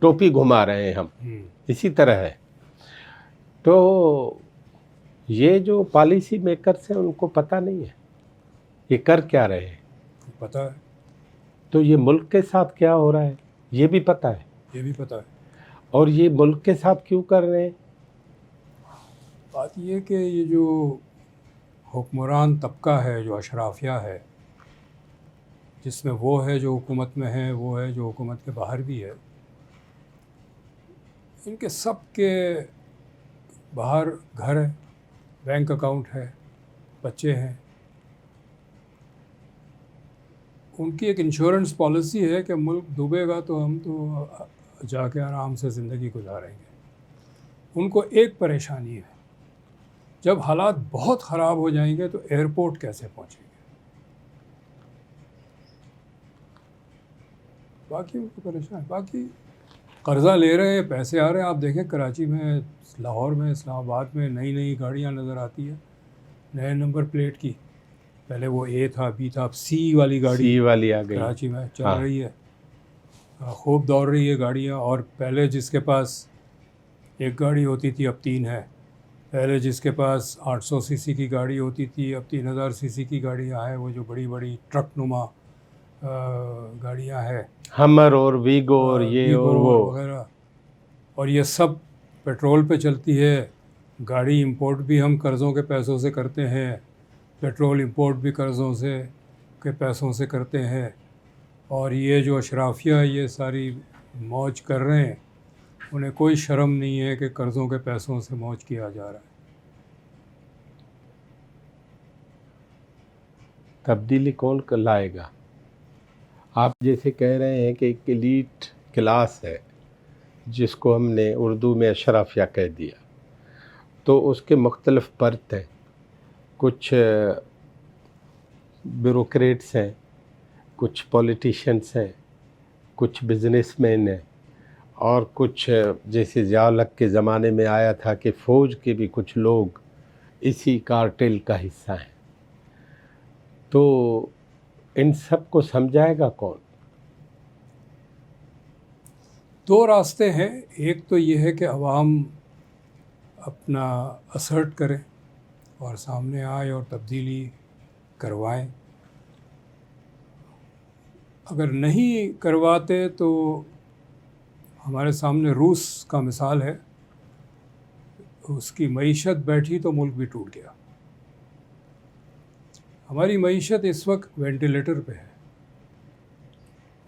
ٹوپی گھما رہے ہیں ہم. اسی طرح ہے. تو یہ جو پالیسی میکرز ہیں ان کو پتہ نہیں ہے یہ کر کیا رہے ہیں. پتہ ہے. تو یہ ملک کے ساتھ کیا ہو رہا ہے یہ بھی پتہ ہے. یہ بھی پتہ ہے. اور یہ ملک کے ساتھ کیوں کر رہے ہیں؟ بات یہ کہ یہ جو حکمران طبقہ ہے، جو اشرافیہ ہے، جس میں وہ ہے جو حکومت میں ہے، وہ ہے جو حکومت کے باہر بھی ہے، ان کے سب کے باہر گھر ہے، بینک اکاؤنٹ ہے، بچے ہیں. ان کی ایک انشورنس پالیسی ہے کہ ملک ڈوبے گا تو ہم تو جا کے آرام سے زندگی گزاریں گے. ان کو ایک پریشانی ہے، جب حالات بہت خراب ہو جائیں گے تو ایئرپورٹ کیسے پہنچیں گے. باقی ان کو پریشان، باقی قرضہ لے رہے ہیں، پیسے آ رہے ہیں. آپ دیکھیں کراچی میں، لاہور میں، اسلام آباد میں نئی گاڑیاں نظر آتی ہیں نئے نمبر پلیٹ کی. پہلے وہ اے تھا، بی تھا، اب سی والی گاڑی آ گئی کراچی میں چل رہی ہے. خوب دوڑ رہی ہے گاڑیاں. اور پہلے جس کے پاس ایک گاڑی ہوتی تھی اب 3 ہے. پہلے جس کے پاس 800 سی سی کی گاڑی ہوتی تھی اب 3000 سی سی کی گاڑیاں ہیں. وہ جو بڑی بڑی ٹرک نما گاڑیاں ہیں، ہمر اور ویگو اور یہ اور وہ وغیرہ، اور یہ سب پیٹرول پہ چلتی ہے. گاڑی امپورٹ بھی ہم قرضوں کے پیسوں سے کرتے ہیں، پیٹرول امپورٹ بھی قرضوں کے پیسوں سے کرتے ہیں. اور یہ جو اشرافیہ یہ ساری موج کر رہے ہیں، انہیں کوئی شرم نہیں ہے کہ قرضوں کے پیسوں سے موج کیا جا رہا ہے. تبدیلی کون لائے گا؟ آپ جیسے کہہ رہے ہیں کہ ایک ایلیٹ کلاس ہے جس کو ہم نے اردو میں اشرافیہ کہہ دیا، تو اس کے مختلف پرت ہیں. کچھ بیوروکریٹس ہیں، کچھ پولیٹیشینس ہیں، کچھ بزنس مین ہیں، اور کچھ جیسے ضیاء الحق کے زمانے میں آیا تھا کہ فوج کے بھی کچھ لوگ اسی کارٹل کا حصہ ہیں. تو ان سب کو سمجھائے گا کون؟ دو راستے ہیں. ایک تو یہ ہے کہ عوام اپنا اسرٹ کریں اور سامنے آئے اور تبدیلی کروائیں. اگر نہیں کرواتے تو ہمارے سامنے روس کا مثال ہے. اس کی معیشت بیٹھی تو ملک بھی ٹوٹ گیا. ہماری معیشت اس وقت وینٹیلیٹر پہ ہے.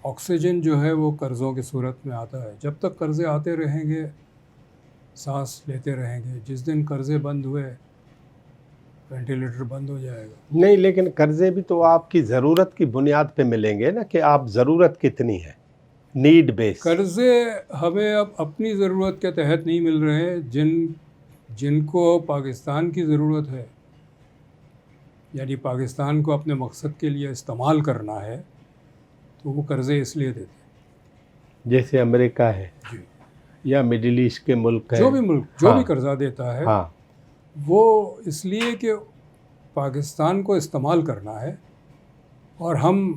آکسیجن جو ہے وہ قرضوں کی صورت میں آتا ہے. جب تک قرضے آتے رہیں گے سانس لیتے رہیں گے. جس دن قرضے بند ہوئے وینٹیلیٹر بند ہو جائے گا. نہیں، لیکن قرضے بھی تو آپ کی ضرورت کی بنیاد پہ ملیں گے نا، کہ آپ ضرورت کتنی ہے، نیڈ بیس. قرضے ہمیں اب اپنی ضرورت کے تحت نہیں مل رہے. جن کو پاکستان کی ضرورت ہے، یعنی پاکستان کو اپنے مقصد کے لیے استعمال کرنا ہے، تو وہ قرضے اس لیے دیتے ہیں. جیسے امریکہ ہے جی، یا مڈل ایسٹ کے ملک ہیں، جو بھی ملک جو بھی قرضہ دیتا ہے ہاں، وہ اس لیے کہ پاکستان کو استعمال کرنا ہے. اور ہم،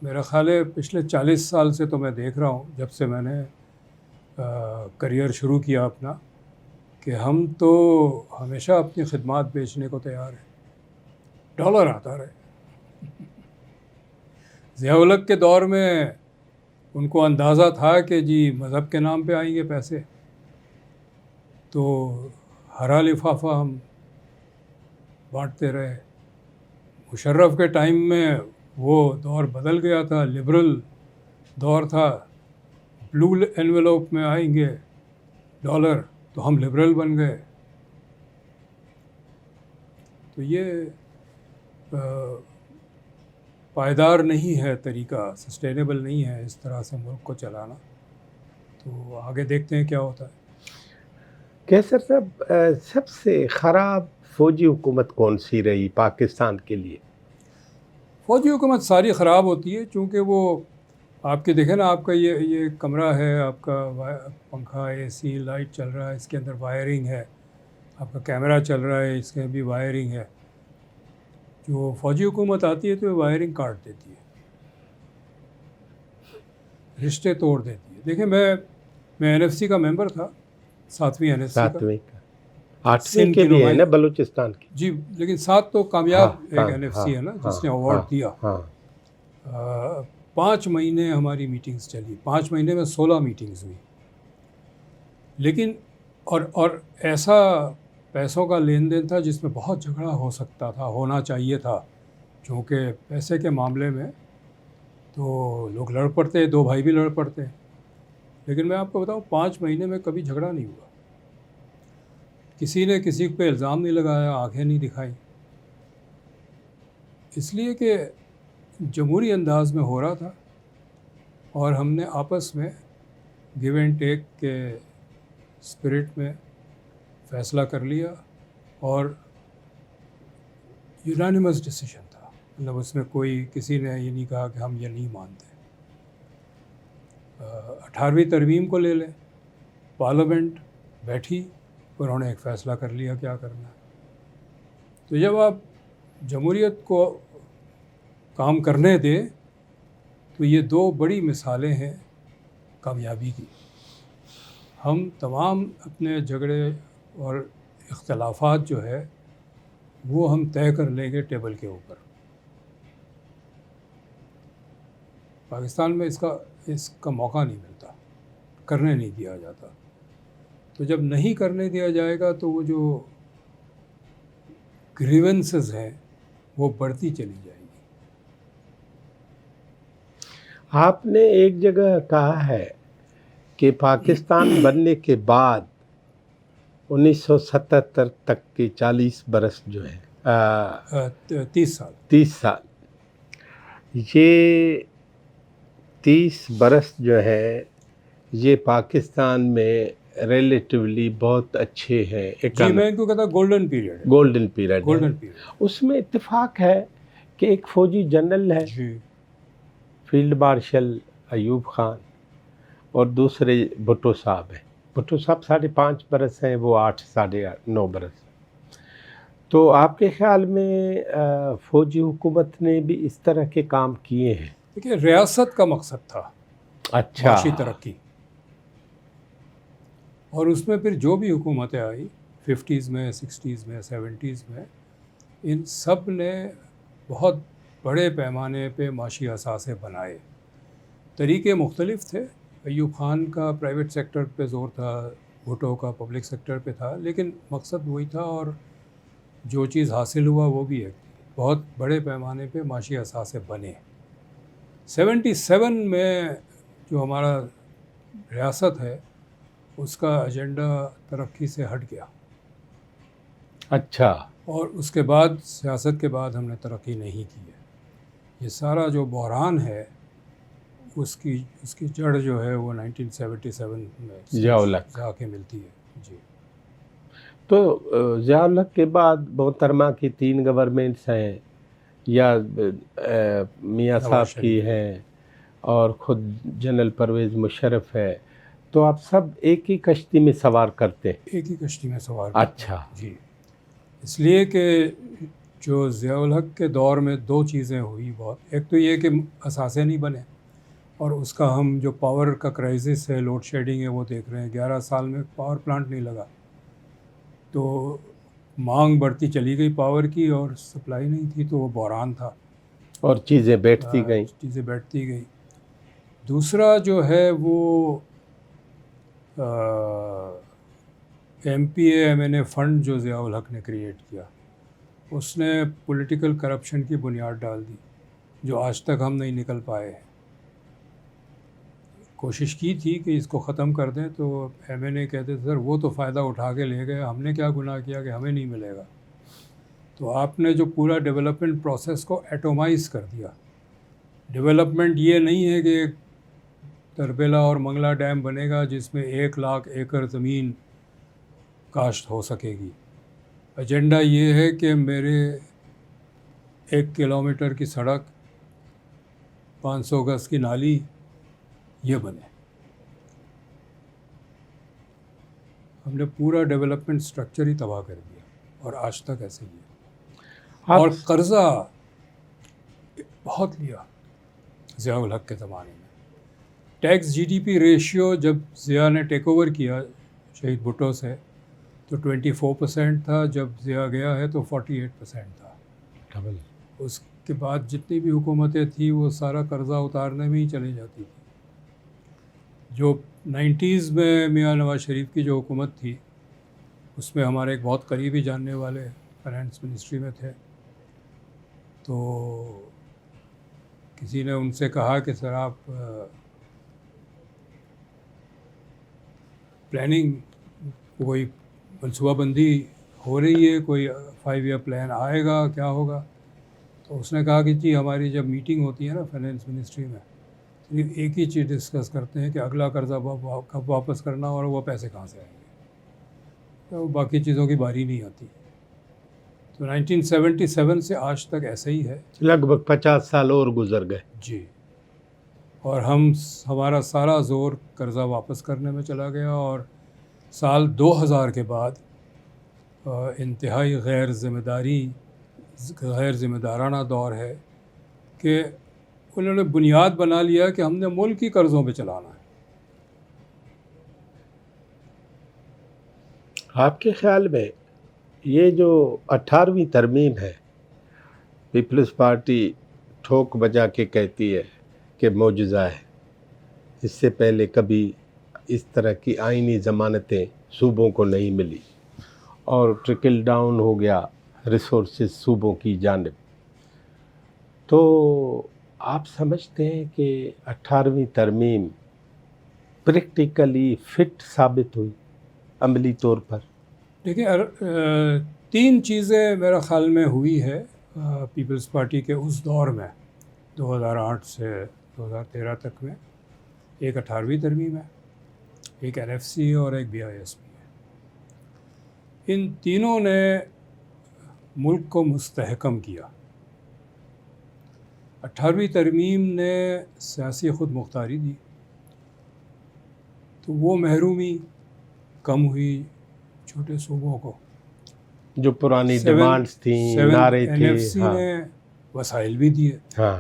میرا خیال ہے پچھلے 40 سال سے تو میں دیکھ رہا ہوں، جب سے میں نے کریئر شروع کیا اپنا، کہ ہم تو ہمیشہ اپنی خدمات بیچنے کو تیار ہیں. ڈالر آتا رہے. ضیاء الحق کے دور میں ان کو اندازہ تھا کہ جی مذہب کے نام پہ آئیں گے پیسے، تو ہرا لفافہ ہم بانٹتے رہے. مشرف کے ٹائم میں وہ دور بدل گیا تھا، لبرل دور تھا. بلو انویلوپ میں آئیں گے ڈالر، تو ہم لبرل بن گئے. تو یہ پائیدار نہیں ہے طریقہ، سسٹینیبل نہیں ہے اس طرح سے ملک کو چلانا. تو آگے دیکھتے ہیں کیا ہوتا ہے. کیسر صاحب، سب سے خراب فوجی حکومت کون سی رہی پاکستان کے لیے؟ فوجی حکومت ساری خراب ہوتی ہے، چونکہ وہ آپ کے دیکھیں نا، آپ کا یہ کمرہ ہے، آپ کا پنکھا، اے سی، لائٹ چل رہا ہے، اس کے اندر وائرنگ ہے. آپ کا کیمرہ چل رہا ہے، اس کے بھی وائرنگ ہے. جو فوجی حکومت آتی ہے تو وہ وائرنگ کاٹ دیتی ہے، رشتے توڑ دیتی ہے. دیکھیں، میں NFC کا ممبر تھا، 7ویں NFC کا. 7ویں کا، 8ویں کے بھی ہے نا بلوچستان کی. جی، لیکن 7 تو کامیاب ایک ہاں، NFC ہے نا، ہاں، جس نے ایوارڈ دیا. ہاں. 5 مہینے ہماری میٹنگز چلی. 5 مہینے میں 16 میٹنگز ہوئی. لیکن اور ایسا پیسوں کا لین دین تھا جس میں بہت جھگڑا ہو سکتا تھا، ہونا چاہیے تھا. چونکہ پیسے کے معاملے میں تو لوگ لڑ پڑتے، 2 بھائی بھی لڑ پڑتے. لیکن میں آپ کو بتاؤں، 5 مہینے میں کبھی جھگڑا نہیں ہوا. کسی نے کسی پہ الزام نہیں لگایا، آنکھیں نہیں دکھائیں. اس لیے کہ جمہوری انداز میں ہو رہا تھا، اور ہم نے آپس میں گیو اینڈ ٹیک کے اسپرٹ میں فیصلہ کر لیا، اور یونانیمس ڈیسیشن تھا. مطلب اس میں کوئی کسی نے یہ نہیں کہا کہ ہم یہ نہیں مانتے. 18ویں ترمیم کو لے لیں، پارلیمنٹ بیٹھی، انہوں نے ایک فیصلہ کر لیا کیا کرنا ہے. تو جب آپ جمہوریت کو کام کرنے دیں تو یہ 2 بڑی مثالیں ہیں کامیابی کی. ہم تمام اپنے جھگڑے اور اختلافات جو ہے وہ ہم طے کر لیں گے ٹیبل کے اوپر. پاکستان میں اس کا موقع نہیں ملتا، کرنے نہیں دیا جاتا. تو جب نہیں کرنے دیا جائے گا تو وہ جو گریونسز ہیں وہ بڑھتی چلی جائیں گی. آپ نے ایک جگہ کہا ہے کہ پاکستان بننے کے بعد 1977 تک کے 40 برس جو ہے 30 سال 30 سال، یہ 30 برس جو ہے یہ پاکستان میں ریلیٹیولی بہت اچھے ہیں. جی میں ان کو کہتا گولڈن پیریڈ ہے. Golden period. Golden period. اس میں اتفاق ہے کہ ایک فوجی جنرل ہے جی فیلڈ مارشل ایوب خان اور دوسرے بھٹو صاحب ہیں. بھٹو صاحب 5.5 برس ہیں, وہ 8 9.5 برس. تو آپ کے خیال میں فوجی حکومت نے بھی اس طرح کے کام کیے ہیں؟ دیکھیے ریاست کا مقصد تھا اچھا. معاشی ترقی, اور اس میں پھر جو بھی حکومتیں آئی 50s میں 60s میں 70s میں, ان سب نے بہت بڑے پیمانے پہ معاشی اثاثے بنائے. طریقے مختلف تھے. ایوب خان کا پرائیویٹ سیکٹر پہ زور تھا, بھٹو کا پبلک سیکٹر پہ تھا, لیکن مقصد وہی تھا اور جو چیز حاصل ہوا وہ بھی ہے بہت بڑے پیمانے پہ معاشی اثاثے بنے. 77 میں جو ہمارا ریاست ہے اس کا ایجنڈا ترقی سے ہٹ گیا. اچھا. اور اس کے بعد سیاست کے بعد ہم نے ترقی نہیں کی ہے. یہ سارا جو بحران ہے اس کی جڑ جو ہے وہ 1977 میں جا کے ملتی ہے. جی. تو ضیاء الحق کے بعد محترمہ کی 3 گورنمنٹس ہیں یا میاں صاحب کی ہیں اور خود جنرل پرویز مشرف ہے, تو آپ سب ایک ہی کشتی میں سوار کرتے ہیں؟ ایک ہی کشتی میں سوار کرتے. اچھا. جی اس لیے کہ جو ضیاء الحق کے دور میں 2 چیزیں ہوئی بہت. ایک تو یہ کہ اثاثے نہیں بنے, اور اس کا ہم جو پاور کا کرائسس ہے, لوڈ شیڈنگ ہے, وہ دیکھ رہے ہیں. 11 سال میں پاور پلانٹ نہیں لگا, تو مانگ بڑھتی چلی گئی پاور کی اور سپلائی نہیں تھی, تو وہ بحران تھا اور چیزیں بیٹھتی گئیں. دوسرا جو ہے وہ MPA فنڈ جو ضیاء الحق نے کریٹ کیا, اس نے پولیٹیکل کرپشن کی بنیاد ڈال دی جو آج تک ہم نہیں نکل پائے ہیں. کوشش کی تھی کہ اس کو ختم کر دیں, تو MNA کہتے تھے سر وہ تو فائدہ اٹھا کے لے گئے, ہم نے کیا گناہ کیا کہ ہمیں نہیں ملے گا. تو آپ نے جو پورا ڈیولپمنٹ پروسیس کو ایٹومائز کر دیا. ڈیولپمنٹ یہ نہیں ہے کہ تربیلا اور منگلا ڈیم بنے گا جس میں 1 لاکھ ایکڑ زمین کاشت ہو سکے گی. ایجنڈا یہ ہے کہ میرے 1 کلومیٹر کی سڑک, 500 گز کی نالی یہ بنے. ہم نے پورا ڈیولپمنٹ سٹرکچر ہی تباہ کر دیا, اور آج تک ایسے ہی ہے. اور قرضہ بہت لیا ضیاء الحق کے زمانے میں. ٹیکس GDP ریشیو جب ضیاء نے ٹیک اوور کیا شہید بھٹو سے تو 24% تھا, جب ضیاء گیا ہے تو 48% تھا. اس کے بعد جتنی بھی حکومتیں تھیں وہ سارا قرضہ اتارنے میں ہی چلی جاتی تھی. جو 90s میں میاں نواز شریف کی جو حکومت تھی اس میں ہمارے ایک بہت قریبی جاننے والے فائنانس منسٹری میں تھے, تو کسی نے ان سے کہا کہ سر آپ پلاننگ کوئی منصوبہ بندی ہو رہی ہے, کوئی 5 ایئر پلان آئے گا, کیا ہوگا؟ تو اس نے کہا کہ جی ہماری جب میٹنگ ہوتی ہے نا فائنانس منسٹری میں, صرف ایک ہی چیز ڈسکس کرتے ہیں کہ اگلا قرضہ کب واپس کرنا اور وہ پیسے کہاں سے آئیں گے, تو باقی چیزوں کی باری نہیں آتی. تو 1977 سے آج تک ایسا ہی ہے, لگ بھگ 50 سال اور گزر گئے. جی. اور ہمارا سارا زور قرضہ واپس کرنے میں چلا گیا, اور سال 2000 کے بعد انتہائی غیر ذمہ دارانہ دور ہے کہ انہوں نے بنیاد بنا لیا کہ ہم نے ملک کی قرضوں پہ چلانا ہے. آپ کے خیال میں یہ جو 18ویں ترمیم ہے, پیپلز پارٹی ٹھوک بجا کے کہتی ہے کہ معجزہ ہے, اس سے پہلے کبھی اس طرح کی آئینی ضمانتیں صوبوں کو نہیں ملی اور ٹرکل ڈاؤن ہو گیا ریسورسز صوبوں کی جانب, تو آپ سمجھتے ہیں کہ 18ویں ترمیم پریکٹیکلی فٹ ثابت ہوئی عملی طور پر؟ دیکھیں 3 چیزیں میرا خیال میں ہوئی ہے پیپلز پارٹی کے اس دور میں 2008 سے 2013 تک میں. ایک 18ویں ترمیم ہے, ایک NFC اور ایک BISP ہے. ان تینوں نے ملک کو مستحکم کیا. 18ویں ترمیم نے سیاسی خود مختاری دی تو وہ محرومی کم ہوئی چھوٹے صوبوں کو. جو پرانی ڈیمانڈز تھیں، نعرے تھے. NFC ہاں نے وسائل بھی دیے. ہاں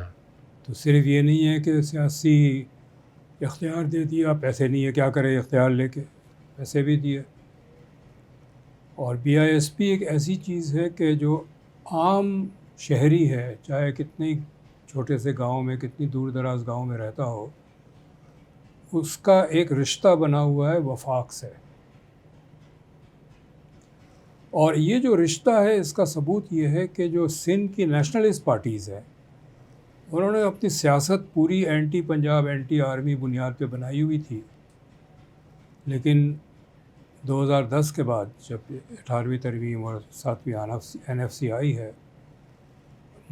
تو صرف یہ نہیں ہے کہ سیاسی اختیار دے دیا، پیسے نہیں ہے کیا کرے اختیار لے کے، پیسے بھی دیے. اور BISP ایک ایسی چیز ہے کہ جو عام شہری ہے، چاہے کتنی چھوٹے سے گاؤں میں، کتنی دور دراز گاؤں میں رہتا ہو، اس کا ایک رشتہ بنا ہوا ہے وفاق سے. اور یہ جو رشتہ ہے اس کا ثبوت یہ ہے کہ جو سندھ کی نیشنلسٹ پارٹیز ہیں انہوں نے اپنی سیاست پوری اینٹی پنجاب، اینٹی آرمی بنیاد پہ بنائی ہوئی تھی. لیکن 2010 کے بعد جب 18ویں ترمیم اور 7ویں NFC آئی ہے،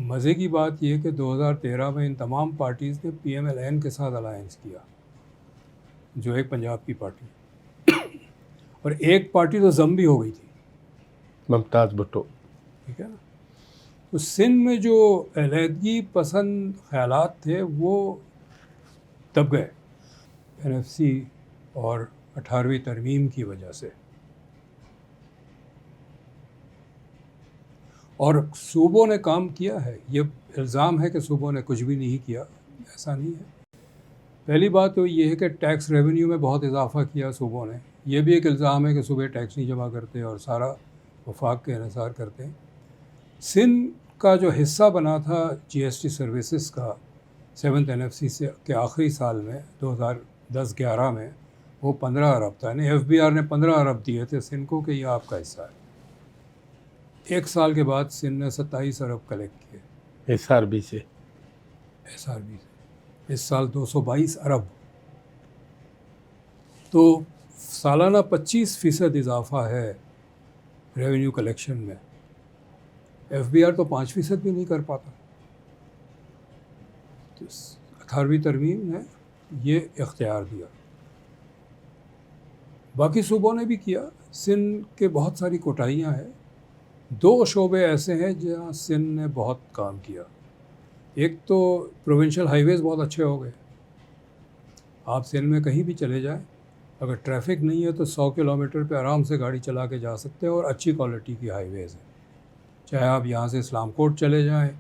مزے کی بات یہ کہ 2013 میں ان تمام پارٹیز نے PMLN کے ساتھ الائنس کیا، جو ایک پنجاب کی پارٹی، اور ایک پارٹی تو ضم بھی ہو گئی تھی، ممتاز بھٹو. ٹھیک ہے نا. تو سندھ میں جو علیحدگی پسند خیالات تھے وہ دب گئے NFC اور 18ویں ترمیم کی وجہ سے. اور صوبوں نے کام کیا ہے. یہ الزام ہے کہ صوبوں نے کچھ بھی نہیں کیا، ایسا نہیں ہے. پہلی بات تو یہ ہے کہ ٹیکس ریونیو میں بہت اضافہ کیا صوبوں نے. یہ بھی ایک الزام ہے کہ صوبے ٹیکس نہیں جمع کرتے اور سارا وفاق کے انحصار کرتے ہیں. سندھ کا جو حصہ بنا تھا GST سروسز کا 7th NFC سے کے آخری سال میں 2010-11 میں، وہ 15 ارب تھا. یعنی FBR نے 15 ارب دیے تھے سندھ کو کہ یہ آپ کا حصہ ہے. ایک سال کے بعد سندھ نے 27 ارب کلیکٹ کیے SRB سے. SRB سے. اس سال 222 ارب. تو سالانہ 25% اضافہ ہے ریونیو کلیکشن میں. FBR تو 5% بھی نہیں کر پاتا. تو 18ویں ترمیم نے یہ اختیار دیا. باقی صوبوں نے بھی کیا. سندھ کے بہت ساری کوتاہیاں ہیں. 2 شعبے ایسے ہیں جہاں سندھ نے بہت کام کیا. ایک تو پروونشل ہائی ویز بہت اچھے ہو گئے. آپ سندھ میں کہیں بھی چلے جائیں، اگر ٹریفک نہیں ہے تو 100 کلومیٹر پہ آرام سے گاڑی چلا کے جا سکتے ہیں، اور اچھی کوالٹی کی ہائی ویز ہیں. چاہے آپ یہاں سے اسلام کوٹ چلے جائیں،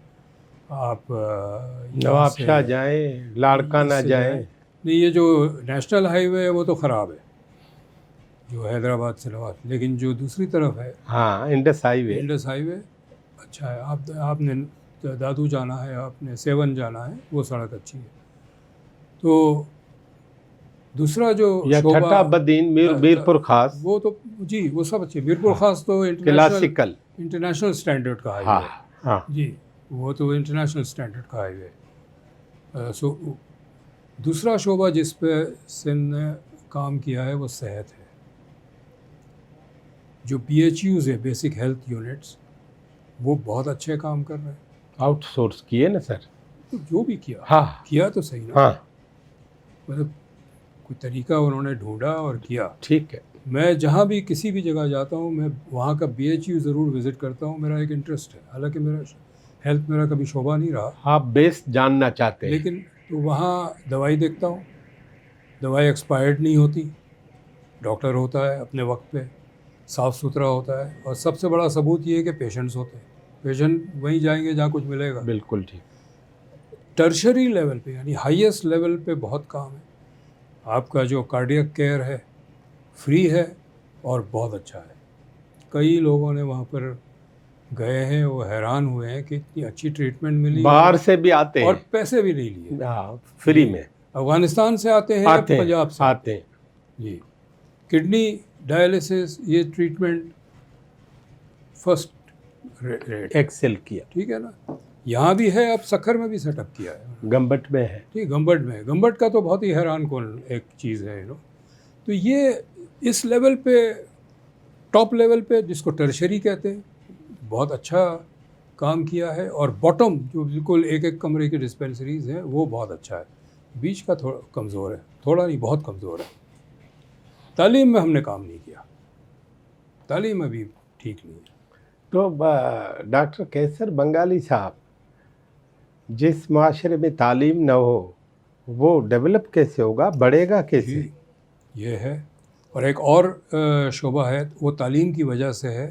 آپ نواب شاہ جائیں، لاڑکانہ جائیں. نہیں، یہ جو نیشنل ہائی وے ہے وہ تو خراب ہے، جو حیدرآباد سے نواب. لیکن جو دوسری طرف ہے، ہاں انڈس ہائی وے. انڈس ہائی وے اچھا ہے. آپ نے دادو جانا ہے، آپ نے سیون جانا ہے، وہ سڑک اچھی ہے. تو دوسرا جو یا ٹھٹا بدین، میرپور خاص، وہ تو جی وہ سب اچھے. میرپور خاص تو کلاسیکل انٹرنیشنل اسٹینڈرڈ کا ہائی وے ہے. ہاں جی وہ تو انٹرنیشنل اسٹینڈرڈ کا ہائی وے. سو دوسرا شعبہ جس پہ سندھ نے کام کیا ہے وہ صحت ہے. جو BHUs ہے، بیسک ہیلتھ یونٹس، وہ بہت اچھے کام کر رہے ہیں. آؤٹ سورس کیے نا سر. تو جو بھی کیا ہاں کیا تو صحیح نا. ہاں مطلب کوئی طریقہ انہوں نے ڈھونڈا اور کیا. ٹھیک ہے. میں جہاں بھی کسی بھی جگہ جاتا ہوں، میں وہاں کا BHU ضرور وزٹ کرتا ہوں. میرا ایک انٹرسٹ ہے، حالانکہ ہیلتھ میرا کبھی شعبہ نہیں رہا، آپ بیس جاننا چاہتے ہیں. لیکن تو وہاں دوائی دیکھتا ہوں، دوائی ایکسپائرڈ نہیں ہوتی، ڈاکٹر ہوتا ہے اپنے وقت پہ، صاف ستھرا ہوتا ہے. اور سب سے بڑا ثبوت یہ ہے کہ پیشنٹس ہوتے ہیں. پیشنٹ وہیں جائیں گے جہاں کچھ ملے گا. بالکل ٹھیک. ٹرشری لیول پہ، یعنی ہائیسٹ لیول پہ بہت کام ہے. آپ کا جو کارڈیک کیئر ہے فری ہے اور بہت اچھا ہے. کئی لوگوں نے وہاں پر گئے ہیں، وہ حیران ہوئے ہیں کہ اتنی اچھی ٹریٹمنٹ ملی، باہر سے بھی آتے ہیں اور پیسے بھی نہیں لیے. فری میں. افغانستان سے آتے ہیں، پنجاب سے آتے ہیں. جی کڈنی ڈائلسس، یہ ٹریٹمنٹ فرسٹ ریٹ ایکسل کیا. ٹھیک ہے نا. یہاں بھی ہے، اب سکھر میں بھی سیٹ اپ کیا ہے. گمبٹ میں ہے. ٹھیک، گمبٹ میں. گمبٹ کا تو بہت ہی حیران کن ایک چیز ہے. تو یہ اس لیول پہ، ٹاپ لیول پہ، جس کو ٹرشری کہتے ہیں، بہت اچھا کام کیا ہے. اور باٹم جو بالکل ایک کمرے کی ڈسپینسریز ہیں وہ بہت اچھا ہے. بیچ کا تھوڑا کمزور ہے، تھوڑا نہیں بہت کمزور ہے. تعلیم میں ہم نے کام نہیں کیا، تعلیم ابھی ٹھیک نہیں ہے. تو ڈاکٹر کیسر بنگالی صاحب، جس معاشرے میں تعلیم نہ ہو وہ ڈیولپ کیسے ہوگا، بڑھے گا کیسے؟ یہ ہے. اور ایک اور شعبہ ہے، وہ تعلیم کی وجہ سے ہے،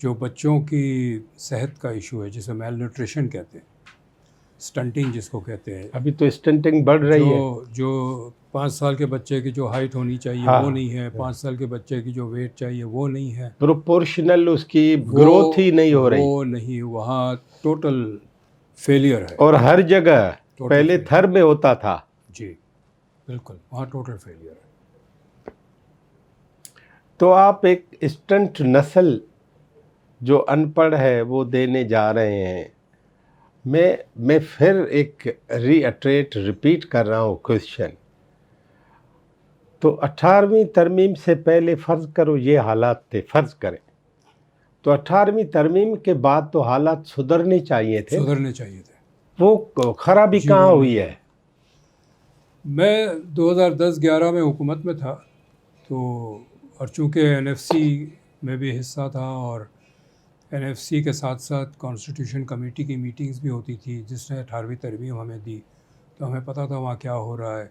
جو بچوں کی صحت کا ایشو ہے، جسے میل نیوٹریشن کہتے ہیں، اسٹنٹنگ جس کو کہتے ہیں. ابھی تو اسٹنٹنگ بڑھ رہی ہے. جو 5 سال کے بچے کی جو ہائٹ ہونی چاہیے وہ نہیں ہے، 5 سال کے بچے کی جو ویٹ چاہیے وہ نہیں ہے، پروپورشنل اس کی گروتھ ہی نہیں ہو رہی. وہ نہیں، وہاں ٹوٹل فیلئر ہے. اور ہر جگہ پہلے تھر میں ہوتا تھا. جی بالکل، وہاں ٹوٹل فیلئر ہے. تو آپ ایک اسٹنٹ نسل جو ان پڑھ ہے وہ دینے جا رہے ہیں. میں پھر ایک ریپیٹ کر رہا ہوں کوشچن. تو 18ویں ترمیم سے پہلے فرض کرو یہ حالات تھے، فرض کریں تو 18ویں ترمیم کے بعد تو حالات سدھرنے چاہیے تھے. سدھرنے چاہیے تھے. وہ خرابی کہاں ہوئی ہے؟ میں 2010-11 میں حکومت میں تھا، تو اور چونکہ NFC میں بھی حصہ تھا، اور NFC کے ساتھ ساتھ کانسٹیٹیوشن کمیٹی کی میٹنگز بھی ہوتی تھی، جس نے 18ویں ترمیم ہمیں دی، تو ہمیں پتہ تھا وہاں کیا ہو رہا ہے.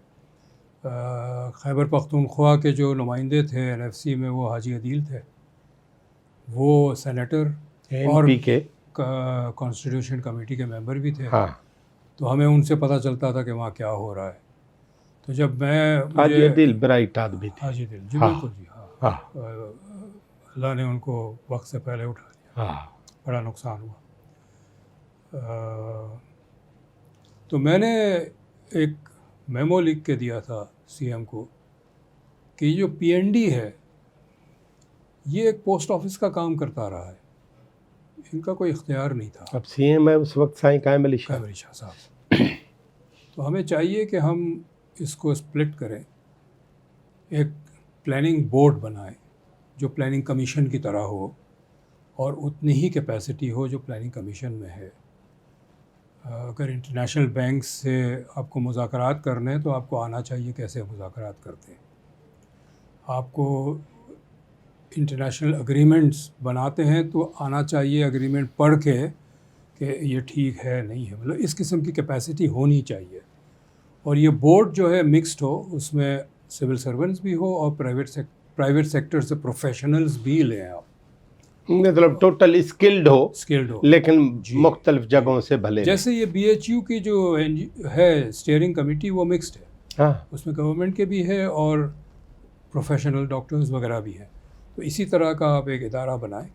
خیبر پختونخوا کے جو نمائندے تھے NFC میں، وہ حاجی عدیل تھے، وہ سینیٹر اور NP کے کانسٹیٹیوشن کمیٹی کے ممبر بھی تھے. ہاں، تو ہمیں ان سے پتہ چلتا تھا کہ وہاں کیا ہو رہا ہے. تو جب میں حاجی عدیل برائٹ آدمی تھے. حاجی عدیل جی بالکل جی ہاں. ہاں اللہ نے ان کو وقت سے پہلے اٹھا دیا، ہاں. بڑا نقصان ہوا. تو میں نے ایک میمو لکھ کے دیا تھا CM کو کہ یہ جو PND ہے یہ ایک پوسٹ آفس کا کام کرتا رہا ہے، ان کا کوئی اختیار نہیں تھا. اب CM ہے اس وقت سائیں قائم علی شاہ. شاہ صاحب. تو ہمیں چاہیے کہ ہم اس کو اسپلٹ کریں، ایک پلاننگ بورڈ بنائیں جو پلاننگ کمیشن کی طرح ہو، اور اتنی ہی کیپیسٹی ہو جو پلاننگ کمیشن میں ہے. اگر انٹرنیشنل بینک سے آپ کو مذاکرات کرنے ہیں تو آپ کو آنا چاہیے کیسے مذاکرات کرتے ہیں. آپ کو انٹرنیشنل اگریمنٹس بناتے ہیں تو آنا چاہیے اگریمنٹ پڑھ کے کہ یہ ٹھیک ہے نہیں ہے، مطلب اس قسم کی کیپیسٹی ہونی چاہیے. اور یہ بورڈ جو ہے مکسڈ ہو، اس میں سول سرونٹس بھی ہو اور پرائیویٹ سیکٹر سے پروفیشنلز بھی لیں آپ، مطلب ٹوٹل اسکلڈ ہو لیکن مختلف جگہوں سے بھلے. جیسے یہ BHU کی جو ہے اسٹیئرنگ کمیٹی وہ مکسڈ ہے. ہاں، اس میں گورنمنٹ کے بھی ہے اور پروفیشنل ڈاکٹرز وغیرہ بھی ہیں. تو اسی طرح کا آپ ایک ادارہ بنائیں.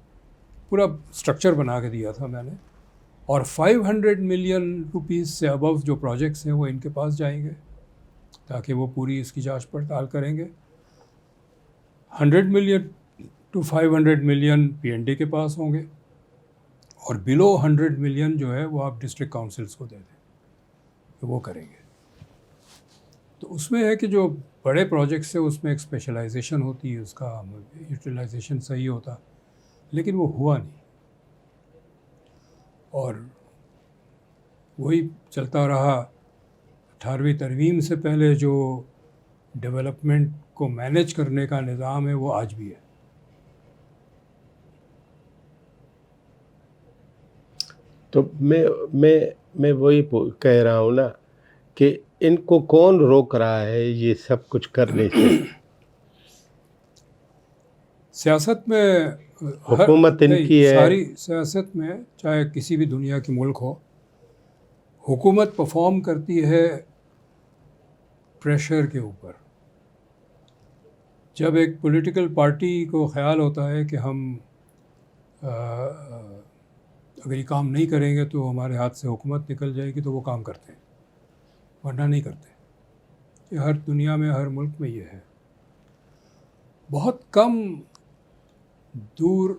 پورا اسٹرکچر بنا کے دیا تھا میں نے. اور 500 ملین روپیز سے ابو جو پروجیکٹس ہیں وہ ان کے پاس جائیں گے تاکہ وہ پوری اس کی جانچ پڑتال کریں گے. 100 ملین to 500 ملین PND کے پاس ہوں گے، اور بلو 100 ملین جو ہے وہ آپ ڈسٹرکٹ کاؤنسلز کو دے دیں تو وہ کریں گے. تو اس میں ہے کہ جو بڑے پروجیکٹس ہیں اس میں ایک اسپیشلائزیشن ہوتی ہے، اس کا یوٹیلائزیشن صحیح ہوتا، لیکن وہ ہوا نہیں. اور وہی چلتا رہا. 18ویں ترمیم سے پہلے جو ڈیولپمنٹ کو مینیج کرنے کا نظام ہے وہ آج بھی ہے. تو میں وہی کہہ رہا ہوں نا کہ ان کو کون روک رہا ہے یہ سب کچھ کرنے سے؟ سیاست میں حکومت ان کی ہے. ساری سیاست میں چاہے کسی بھی دنیا کی ملک ہو، حکومت پرفارم کرتی ہے پریشر کے اوپر. جب ایک پولیٹیکل پارٹی کو خیال ہوتا ہے کہ ہم اگر یہ کام نہیں کریں گے تو ہمارے ہاتھ سے حکومت نکل جائے گی، تو وہ کام کرتے ہیں، ورنہ نہیں کرتے. یہ ہر دنیا میں، ہر ملک میں یہ ہے. بہت کم دور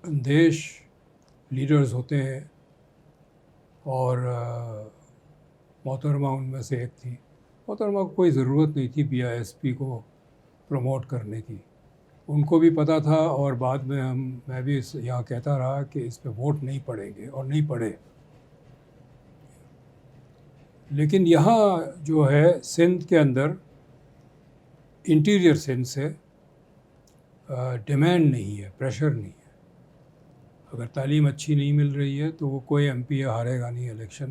اندیش لیڈرز ہوتے ہیں، اور محترمہ ان میں سے ایک تھی. محترمہ کو کوئی ضرورت نہیں تھی BISP کو پروموٹ کرنے کی، ان کو بھی پتہ تھا. اور بعد میں میں بھی یہاں کہتا رہا کہ اس پہ ووٹ نہیں پڑیں گے، اور نہیں پڑے. لیکن یہاں جو ہے سندھ کے اندر، انٹیریئر سندھ سے ڈیمانڈ نہیں ہے، پریشر نہیں ہے. اگر تعلیم اچھی نہیں مل رہی ہے تو وہ کوئی ایم پی ہارے گا نہیں الیکشن،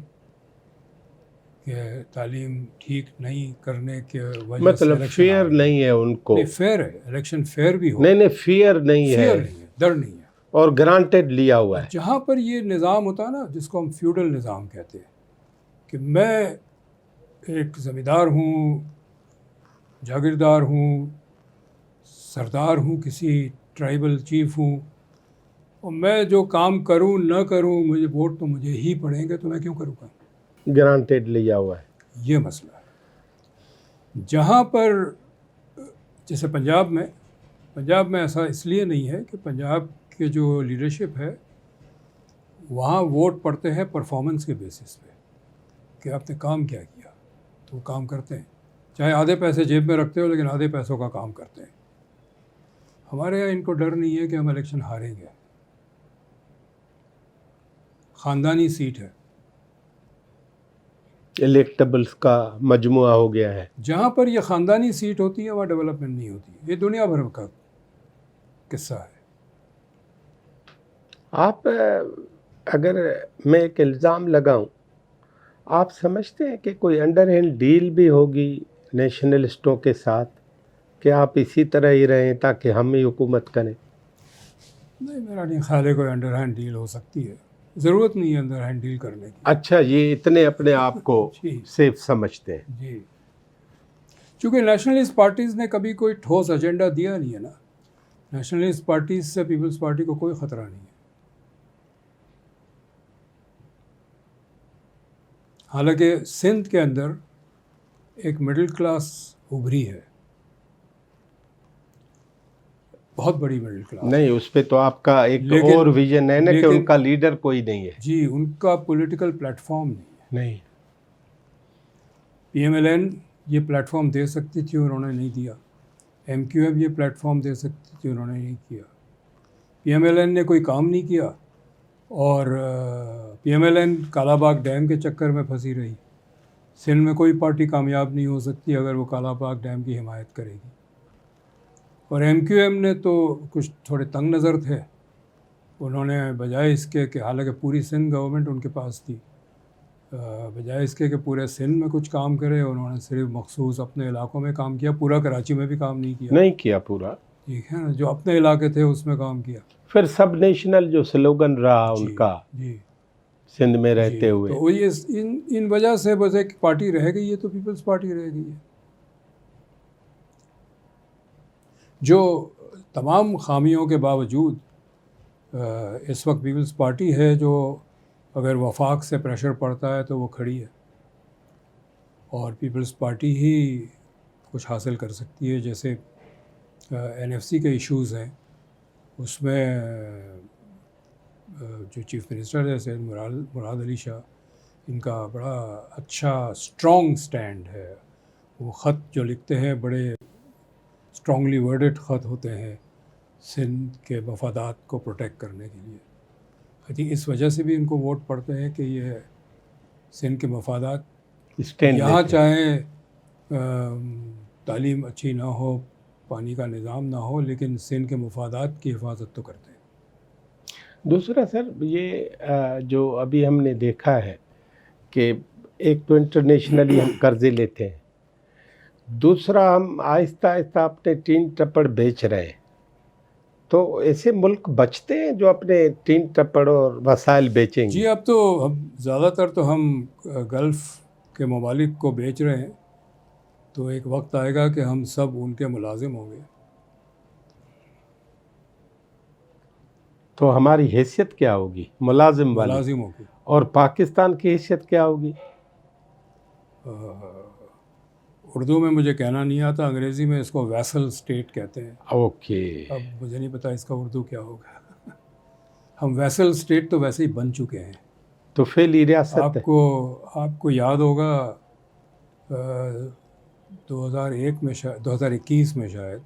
کہ تعلیم ٹھیک نہیں کرنے کے وجہ سے مطلب الیکشن فیئر نہیں ہے ان کو. نہیں، فیئر ہے الیکشن، فیئر بھی ہو. نہیں فیئر نہیں ہے فیئر نہیں ہے، ڈر نہیں ہے. اور گرانٹیڈ لیا ہوا ہے. جہاں پر یہ نظام ہوتا ہے نا، جس کو ہم فیوڈل نظام کہتے ہیں، کہ میں ایک زمیندار ہوں، جاگیردار ہوں، سردار ہوں، کسی ٹرائبل چیف ہوں، اور میں جو کام کروں نہ کروں مجھے ووٹ تو مجھے ہی پڑیں گے، تو میں کیوں کروں گا؟ گرانٹیڈ لیا ہوا ہے. یہ مسئلہ ہے. جہاں پر جیسے پنجاب میں ایسا اس لیے نہیں ہے کہ پنجاب کے جو لیڈرشپ ہے وہاں ووٹ پڑتے ہیں پرفارمنس کے بیسس پہ، کہ آپ نے کام کیا کیا، تو وہ کام کرتے ہیں، چاہے آدھے پیسے جیب میں رکھتے ہو لیکن آدھے پیسوں کا کام کرتے ہیں. ہمارے یہاں ان کو ڈر نہیں ہے کہ ہم الیکشن ہاریں گے. خاندانی سیٹ ہے، الیکٹیبلز کا مجموعہ ہو گیا ہے. جہاں پر یہ خاندانی سیٹ ہوتی ہے وہاں ڈیولپمنٹ نہیں ہوتی. یہ دنیا بھر کا قصہ ہے. آپ اگر میں ایک الزام لگاؤں، آپ سمجھتے ہیں کہ کوئی انڈر ہینڈ ڈیل بھی ہوگی نیشنلسٹوں کے ساتھ کہ آپ اسی طرح ہی رہیں تاکہ ہم ہی حکومت کریں؟ نہیں، میرا نہیں خیال ہے کوئی انڈر ہینڈ ڈیل ہو سکتی ہے. ضرورت نہیں ہے انڈر ہینڈ ڈیل کرنے کی. اچھا، یہ اتنے اپنے آپ کو جی سیف سمجھتے ہیں. جی، چونکہ نیشنلسٹ پارٹیز نے کبھی کوئی ٹھوس ایجنڈا دیا نہیں ہے نا. نیشنلسٹ پارٹیز سے پیپلز پارٹی کو کوئی خطرہ نہیں ہے. حالانکہ سندھ کے اندر ایک مڈل کلاس ابھری ہے، بہت بڑی مڈل کلاس. نہیں، اس پہ تو آپ کا ایک لیکن- اور ویژن ہے نا کہ لیکن- ان کا لیڈر کوئی نہیں ہے. جی، ان کا پولیٹیکل پلیٹ فارم نہیں ہے. نہیں. پی ایم ایل این یہ پلیٹ فارم دے سکتی تھی، انہوں نے نہیں دیا. ایم کیو ایم یہ پلیٹ فارم دے سکتی تھی، انہوں نے نہیں کیا. پی ایم ایل این نے کوئی کام نہیں کیا، اور P M L N Kala Bagh dam کے چکر میں پھنسی رہی. سندھ میں کوئی پارٹی کامیاب نہیں ہو سکتی اگر وہ کالا باغ ڈیم کی حمایت کرے گی. اور ایم کیو ایم نے تو کچھ تھوڑے تنگ نظر تھے، انہوں نے بجائے اس کے کہ حالانکہ پوری سندھ گورنمنٹ ان کے پاس تھی، بجائے اس کے کہ پورے سندھ میں کچھ کام کرے، انہوں نے صرف مخصوص اپنے علاقوں میں کام کیا. پورا کراچی میں بھی کام نہیں کیا. نہیں کیا پورا. ٹھیک ہے نا، جو اپنے علاقے تھے اس میں کام کیا. پھر سب نیشنل جو سلوگن رہا ان جی کا جی سندھ میں رہتے ہوئے، تو یہ ان وجہ سے بس ایک پارٹی رہ گئی ہے، تو پیپلز پارٹی رہ گئی ہے، جو تمام خامیوں کے باوجود اس وقت پیپلز پارٹی ہے، جو اگر وفاق سے پریشر پڑتا ہے تو وہ کھڑی ہے، اور پیپلز پارٹی ہی کچھ حاصل کر سکتی ہے. جیسے این ایف سی کے ایشوز ہیں، اس میں جو چیف منسٹر ہے سید مراد علی شاہ، ان کا بڑا اچھا اسٹرانگ سٹینڈ ہے. وہ خط جو لکھتے ہیں بڑے اسٹرانگلی ورڈڈ خط ہوتے ہیں سندھ کے مفادات کو پروٹیکٹ کرنے کے لیے. آئی تھنک اس وجہ سے بھی ان کو ووٹ پڑتے ہیں کہ یہ سندھ کے مفادات، اسٹینڈ یہاں لیتے ہیں. چاہے تعلیم اچھی نہ ہو، پانی کا نظام نہ ہو، لیکن سندھ کے مفادات کی حفاظت تو کرتے ہیں. دوسرا سر، یہ جو ابھی ہم نے دیکھا ہے کہ ایک تو انٹرنیشنلی ہم قرضے لیتے ہیں، دوسرا ہم آہستہ آہستہ اپنے ٹین ٹپڑ بیچ رہے ہیں. تو ایسے ملک بچتے ہیں جو اپنے ٹین ٹپڑ اور وسائل بیچیں گے؟ جی، اب تو زیادہ تر تو ہم گلف کے ممالک کو بیچ رہے ہیں، تو ایک وقت آئے گا کہ ہم سب ان کے ملازم ہوں گے. تو ہماری حیثیت کیا ہوگی ملازم والی؟ ملازم ہوں گے. اور پاکستان کی حیثیت کیا ہوگی؟ اردو میں مجھے کہنا نہیں آتا، انگریزی میں اس کو ویسل اسٹیٹ کہتے ہیں. اوکے. اب مجھے نہیں پتا اس کا اردو کیا ہوگا. ہم ویسل اسٹیٹ تو ویسے ہی بن چکے ہیں. تو فعلی ریاست ہے. آپ کو یاد ہوگا 2001 میں 2021 میں شاید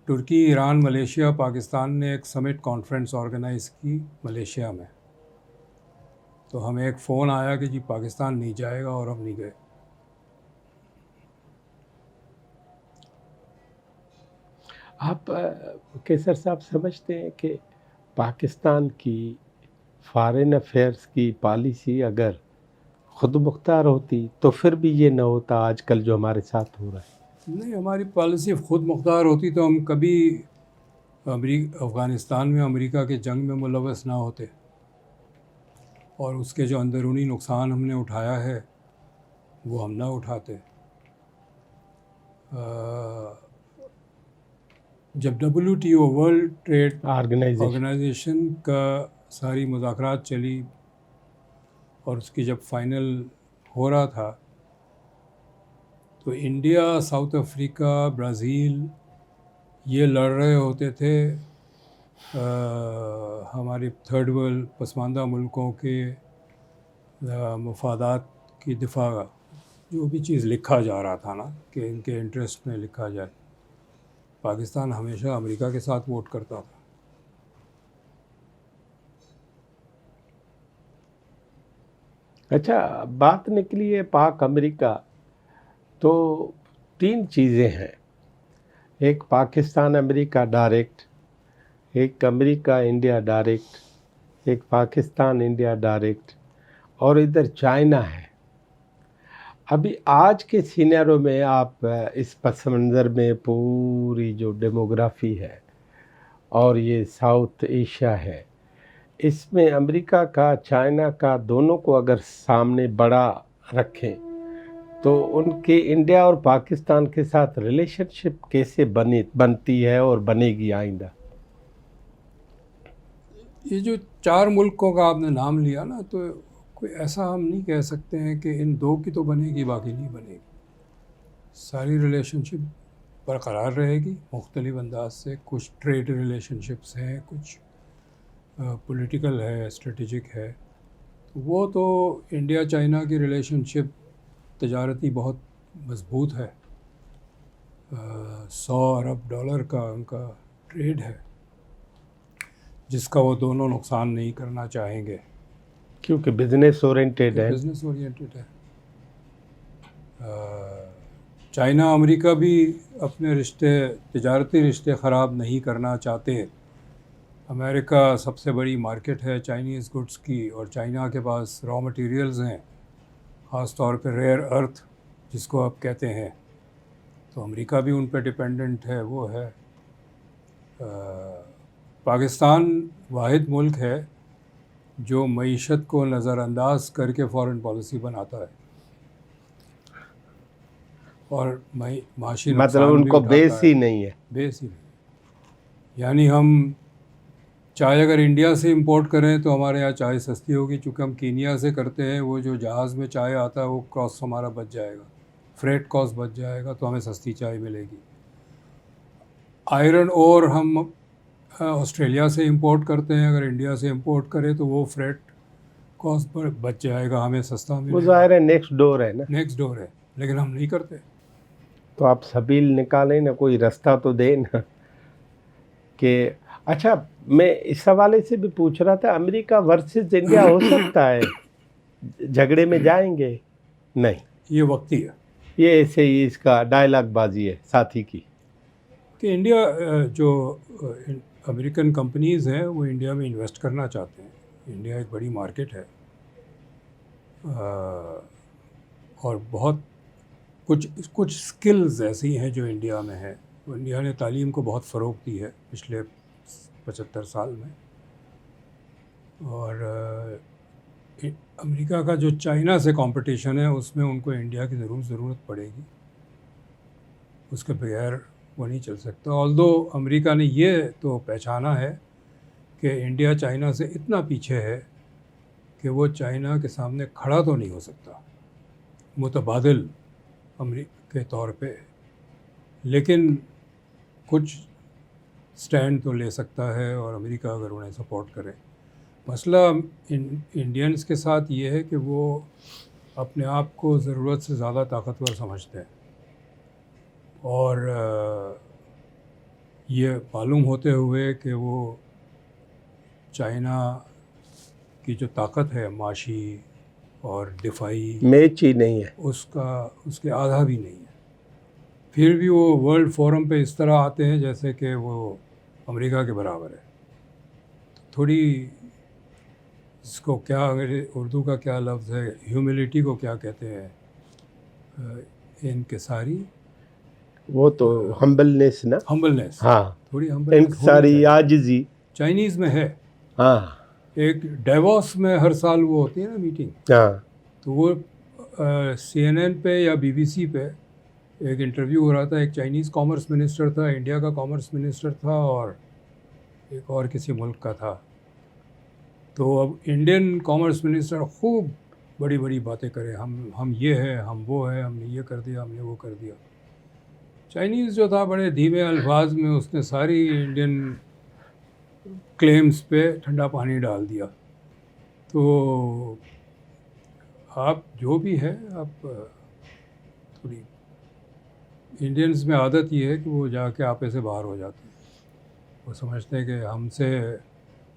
ترکی، ایران، ملیشیا، پاکستان نے ایک سمٹ کانفرنس آرگنائز کی ملیشیا میں. تو ہمیں ایک فون آیا کہ جی پاکستان نہیں جائے گا، اور ہم نہیں گئے. آپ کیسر صاحب سمجھتے ہیں کہ پاکستان کی فارن افیئرس کی پالیسی اگر خود مختار ہوتی تو پھر بھی یہ نہ ہوتا آج کل جو ہمارے ساتھ ہو رہا ہے؟ نہیں، ہماری پالیسی خود مختار ہوتی تو ہم کبھی افغانستان میں امریکہ کے جنگ میں ملوث نہ ہوتے، اور اس کے جو اندرونی نقصان ہم نے اٹھایا ہے وہ ہم نہ اٹھاتے۔ جب WTO ورلڈ ٹریڈ آرگنائزیشن کا ساری مذاکرات چلی اور اس کی جب فائنل ہو رہا تھا تو انڈیا، ساؤتھ افریقہ، برازیل یہ لڑ رہے ہوتے تھے ہمارے تھرڈ ورلڈ پسماندہ ملکوں کے مفادات کی دفاع، جو بھی چیز لکھا جا رہا تھا نا کہ ان کے انٹرسٹ میں لکھا جائے، پاکستان ہمیشہ امریکہ کے ساتھ ووٹ کرتا تھا۔ اچھا، بات نکلی ہے پاک امریکہ، تو 3 چیزیں ہیں، ایک پاکستان امریکہ ڈائریکٹ، ایک امریکہ انڈیا ڈائریکٹ، ایک پاکستان انڈیا ڈائریکٹ، اور ادھر چائنا ہے۔ ابھی آج کے سینیرو میں آپ اس پس منظر میں پوری جو ڈیموگرافی ہے اور یہ ساؤتھ ایشیا ہے، اس میں امریکہ کا، چائنا کا، دونوں کو اگر سامنے بڑا رکھیں تو ان کے انڈیا اور پاکستان کے ساتھ ریلیشن شپ کیسے بنتی ہے اور بنے گی آئندہ؟ یہ جو 4 ملکوں کا آپ نے نام لیا نا، تو کوئی ایسا ہم نہیں کہہ سکتے ہیں کہ ان 2 کی تو بنے گی باقی نہیں بنے گی۔ ساری ریلیشن شپ برقرار رہے گی مختلف انداز سے، کچھ ٹریڈ ریلیشن شپس ہیں، کچھ پولیٹیکل ہے، اسٹریٹجک ہے۔ وہ تو انڈیا چائنا کی ریلیشن شپ تجارتی بہت مضبوط ہے، $100 ارب کا ان کا ٹریڈ ہے، جس کا وہ دونوں نقصان نہیں کرنا چاہیں گے، کیونکہ بزنس اورینٹیڈ ہے۔ بزنس اورینٹیڈ ہے۔ چائنا امریکہ بھی اپنے تجارتی رشتے خراب نہیں کرنا چاہتے۔ امریکہ سب سے بڑی مارکیٹ ہے چائنیز گڈس کی، اور چائنا کے پاس را مٹیریلز ہیں، خاص طور پہ ریئر ارتھ جس کو آپ کہتے ہیں، تو امریکہ بھی ان پہ ڈپینڈنٹ ہے۔ وہ ہے پاکستان واحد ملک ہے جو معیشت کو نظر انداز کر کے فارن پالیسی بناتا ہے، اور معاشی مطلب ان کو بیس ہی نہیں ہے۔ بیس ہی نہیں، یعنی ہم چائے اگر انڈیا سے امپورٹ کریں تو ہمارے یہاں چائے سستی ہوگی، چونکہ ہم کینیا سے کرتے ہیں، وہ جو جہاز میں چائے آتا ہے وہ کاسٹ ہمارا بچ جائے گا، فریٹ کاسٹ بچ جائے گا، تو ہمیں سستی چائے ملے گی۔ آئرن اور ہم آسٹریلیا سے امپورٹ کرتے ہیں، اگر انڈیا سے امپورٹ کریں تو وہ فریٹ کاسٹ پر بچ جائے گا، ہمیں سستا ملے گا۔ وہ ظاہر ہے نیکسٹ ڈور ہے نا، نیکسٹ ڈور ہے، لیکن ہم نہیں کرتے۔ تو آپ سبیل نکالیں نا، کوئی رستہ تو دیں نا کہ اچھا، میں اس حوالے سے بھی پوچھ رہا تھا، امریکہ ورسز انڈیا ہو سکتا ہے، جھگڑے میں جائیں گے؟ نہیں، یہ وقتی ہے یہ ایسے ہی اس کا ڈائلاگ بازی ہے ساتھی کی کہ انڈیا جو امریکن کمپنیز ہیں وہ انڈیا میں انویسٹ کرنا چاہتے ہیں۔ انڈیا ایک بڑی مارکیٹ ہے، اور بہت کچھ سکلز ایسی ہیں جو انڈیا میں ہے۔ انڈیا نے تعلیم کو بہت فروغ دی ہے پچھلے 75 سال میں، اور امریکہ کا جو چائنا سے کمپٹیشن ہے اس میں ان کو انڈیا کی ضرورت پڑے گی، اس کے بغیر وہ نہیں چل سکتا۔ آلدو امریکہ نے یہ تو پہچانا ہے کہ انڈیا چائنا سے اتنا پیچھے ہے کہ وہ چائنا کے سامنے کھڑا تو نہیں ہو سکتا متبادل امریکہ کے طور پہ، لیکن کچھ سٹینڈ تو لے سکتا ہے، اور امریکہ اگر انہیں سپورٹ کرے۔ مسئلہ انڈینز کے ساتھ یہ ہے کہ وہ اپنے آپ کو ضرورت سے زیادہ طاقتور سمجھتے ہیں، اور یہ معلوم ہوتے ہوئے کہ وہ چائنا کی جو طاقت ہے معاشی اور دفاعی، میچ ہی نہیں ہے۔ اس کے آدھا بھی نہیں ہے۔ پھر بھی وہ ورلڈ فورم پہ اس طرح آتے ہیں جیسے کہ وہ امریکہ کے برابر ہے. تھوڑی اس کو کیا اردو کا کیا لفظ ہے, ہیوملٹی کو کیا کہتے ہیں, انکساری, وہ تو ہمبلنس نا. ہمبلنس, ہاں, تھوڑی ہمبلنس انکساری, عاجزی. چائنیز میں ہے. ہاں ایک ڈیووس میں ہر سال وہ ہوتی ہے نا میٹنگ, ہاں تو وہ CNN پہ یا BBC پہ ایک انٹرویو ہو رہا تھا. ایک چائنیز کامرس منسٹر تھا, انڈیا کا کامرس منسٹر تھا, اور ایک اور کسی ملک کا تھا. تو اب انڈین کامرس منسٹر خوب بڑی بڑی باتیں کرے, ہم یہ ہے, ہم وہ ہے, ہم نے یہ کر دیا, ہم نے وہ کر دیا. چائنیز جو تھا بڑے دھیمے الفاظ میں اس نے ساری انڈین کلیمز پہ ٹھنڈا پانی ڈال دیا. تو آپ جو بھی ہے, آپ تھوڑی انڈینز میں عادت یہ ہے کہ وہ جا کے آپے سے باہر ہو جاتے ہیں. وہ سمجھتے ہیں کہ ہم سے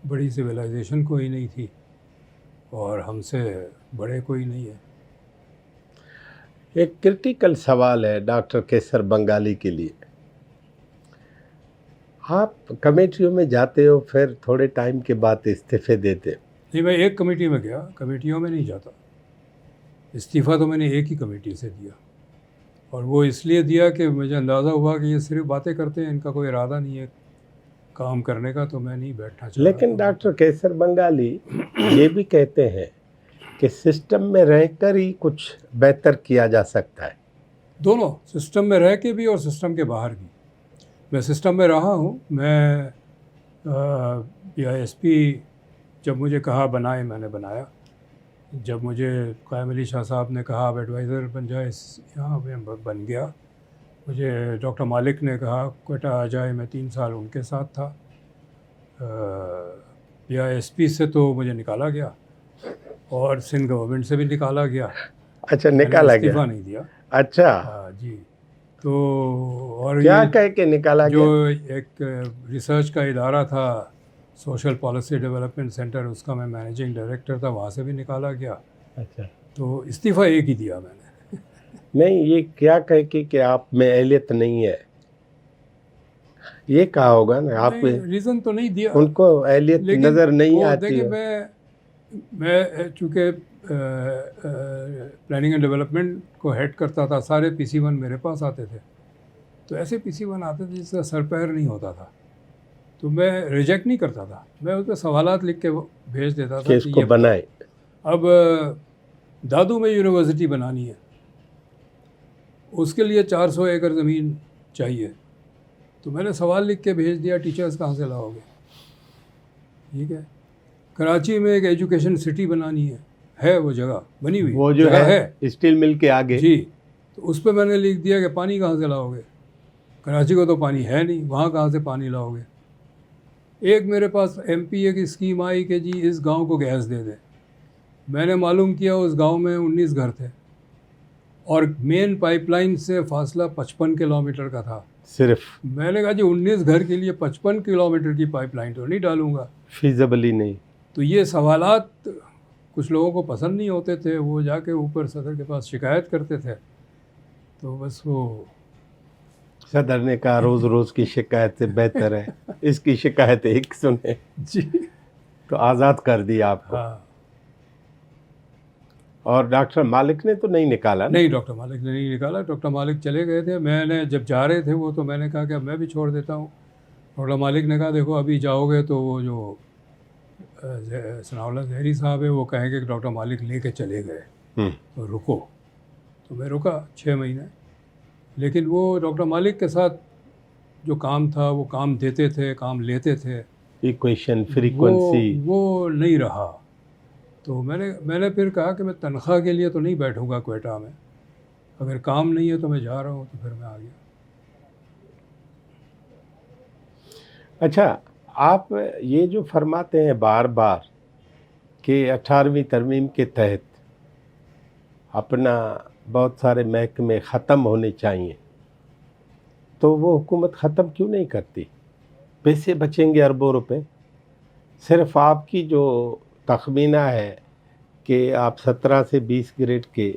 بڑی سویلائزیشن کوئی نہیں تھی اور ہم سے بڑے کوئی نہیں ہے. ایک کرٹیکل سوال ہے ڈاکٹر کیسر بنگالی کے لیے. آپ کمیٹیوں میں جاتے ہو, پھر تھوڑے ٹائم کے بعد استعفے دیتے. نہیں, میں ایک کمیٹی میں گیا, کمیٹیوں میں نہیں جاتا. استعفیٰ تو میں نے ایک ہی کمیٹی سے دیا, اور وہ اس لیے دیا کہ مجھے اندازہ ہوا کہ یہ صرف باتیں کرتے ہیں, ان کا کوئی ارادہ نہیں ہے کام کرنے کا, تو میں نہیں بیٹھنا چاہتا. لیکن ڈاکٹر کیسر بنگالی یہ بھی کہتے ہیں کہ سسٹم میں رہ کر ہی کچھ بہتر کیا جا سکتا ہے. دونوں, سسٹم میں رہ کے بھی اور سسٹم کے باہر بھی. میں سسٹم میں رہا ہوں. میں PISP جب مجھے کہا بنائے, میں نے بنایا. جب مجھے قائم علی شاہ صاحب نے کہا آپ ایڈوائزر بن جائے, یہاں میں بن گیا. مجھے ڈاکٹر مالک نے کہا کوئٹہ آ جائے, میں 3 سال ان کے ساتھ تھا. PISP سے تو مجھے نکالا گیا, اور سندھ گورنمنٹ سے بھی نکالا گیا. اچھا, میں نے نکالا گیا. استعفیٰ نہیں دیا. اچھا, جی. تو اور کیا یہ کہہ کے نکالا جو گیا؟ ایک ریسرچ کا ادارہ تھا, سوشل پالیسی ڈیولپمنٹ سینٹر, اس کا میں مینیجنگ ڈائریکٹر تھا, وہاں سے بھی نکالا گیا. اچھا, تو استعفیٰ ایک ہی دیا میں نے. نہیں, یہ کیا کہہ کے کہ آپ میں اہلیت نہیں ہے, یہ کہا ہوگا نا آپ. ریزن تو نہیں دیا, ان کو اہلیت لیکن نظر نہیں وہ آتی دیکھیں, ہے. میں چونکہ پلاننگ اینڈ ڈیولپمنٹ کو ہیڈ کرتا تھا, سارے PC1 میرے پاس آتے تھے. تو ایسے PC1 آتے تھے جس کا سر پیر نہیں ہوتا تھا, تو میں ریجیکٹ نہیں کرتا تھا, میں اس پہ سوالات لکھ کے بھیج دیتا تھا کہ اس کو یہ بنائے. اب دادو میں یونیورسٹی بنانی ہے, اس کے لیے 400 ایکڑ زمین چاہیے. تو میں نے سوال لکھ کے بھیج دیا, ٹیچرز کہاں سے لاؤ گے؟ ٹھیک ہے. کراچی میں ایک ایجوکیشن سٹی بنانی ہے وہ جگہ بنی ہوئی, وہ جو جگہ ہے اسٹیل مل کے آگے. جی. تو اس پہ میں نے لکھ دیا کہ پانی کہاں سے لاؤ گے؟ کراچی کو تو پانی ہے نہیں, وہاں کہاں سے پانی لاؤ گے؟ ایک میرے پاس MPA کی اسکیم آئی کہ جی اس گاؤں کو گیس دے دیں. میں نے معلوم کیا اس گاؤں میں 19 گھر تھے, اور مین پائپ لائن سے فاصلہ 55 کلومیٹر کا تھا صرف. میں نے کہا جی 19 گھر کے لیے 55 کلومیٹر کی پائپ لائن تو نہیں ڈالوں گا. فیزیبل ہی نہیں. تو یہ سوالات کچھ لوگوں کو پسند نہیں ہوتے تھے, وہ جا کے اوپر صدر کے پاس شکایت کرتے تھے. تو بس وہ صدر نے کہا روز روز کی شکایت سے بہتر ہے اس کی شکایت ایک سنے. جی. تو آزاد کر دیا آپ کو. ہاں. اور ڈاکٹر مالک نے تو نہیں نکالا؟ نہیں, ڈاکٹر مالک نے نہیں نکالا. ڈاکٹر مالک چلے گئے تھے. میں نے جب جا رہے تھے وہ, تو میں نے کہا کہ اب میں بھی چھوڑ دیتا ہوں. ڈاکٹر مالک نے کہا دیکھو ابھی جاؤ گے تو وہ جو ثناء اللہ زہری صاحب ہے وہ کہیں گے کہ ڈاکٹر مالک لے کے چلے گئے, تو رکو. تو میں رکا 6 مہینے. لیکن وہ ڈاکٹر مالک کے ساتھ جو کام تھا, وہ کام دیتے تھے, کام لیتے تھے, ایکویشن فریکوینسی وہ نہیں رہا. تو میں نے پھر کہا کہ میں تنخواہ کے لیے تو نہیں بیٹھوں گا کوئٹہ میں, اگر کام نہیں ہے تو میں جا رہا ہوں. تو پھر میں آ گیا. اچھا, آپ یہ جو فرماتے ہیں بار بار کہ 18ویں ترمیم کے تحت اپنا بہت سارے محکمے ختم ہونے چاہیے, تو وہ حکومت ختم کیوں نہیں کرتی؟ پیسے بچیں گے اربوں روپے. صرف آپ کی جو تخمینہ ہے کہ آپ 17 سے 20 گریڈ کے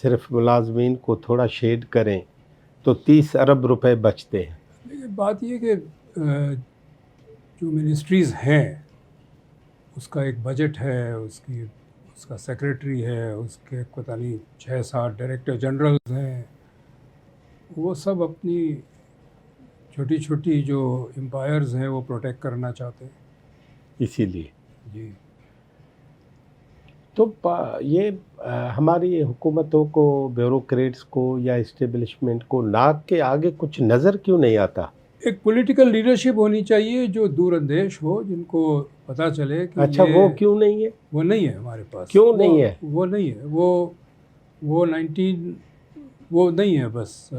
صرف ملازمین کو تھوڑا شیڈ کریں تو 30 ارب روپے بچتے ہیں. لیکن بات یہ کہ جو منسٹریز ہیں اس کا ایک بجٹ ہے، اس کا سیکریٹری ہے، اس کے پتہ نہیں 6-7 ڈائریکٹر جنرلز ہیں، وہ سب اپنی چھوٹی چھوٹی جو امپائرز ہیں وہ پروٹیکٹ کرنا چاہتے ہیں. اسی لیے جی تو یہ ہماری حکومتوں کو، بیوروکریٹس کو یا اسٹیبلشمنٹ کو ناک کے آگے کچھ نظر کیوں نہیں آتا؟ ایک پولیٹیکل لیڈرشپ ہونی چاہیے جو دور اندیش ہو، جن کو پتہ چلے کہ اچھا وہ کیوں نہیں ہے؟ وہ نہیں ہے ہمارے پاس. کیوں نہیں ہے؟ وہ نہیں ہے، وہ نہیں ہے بس،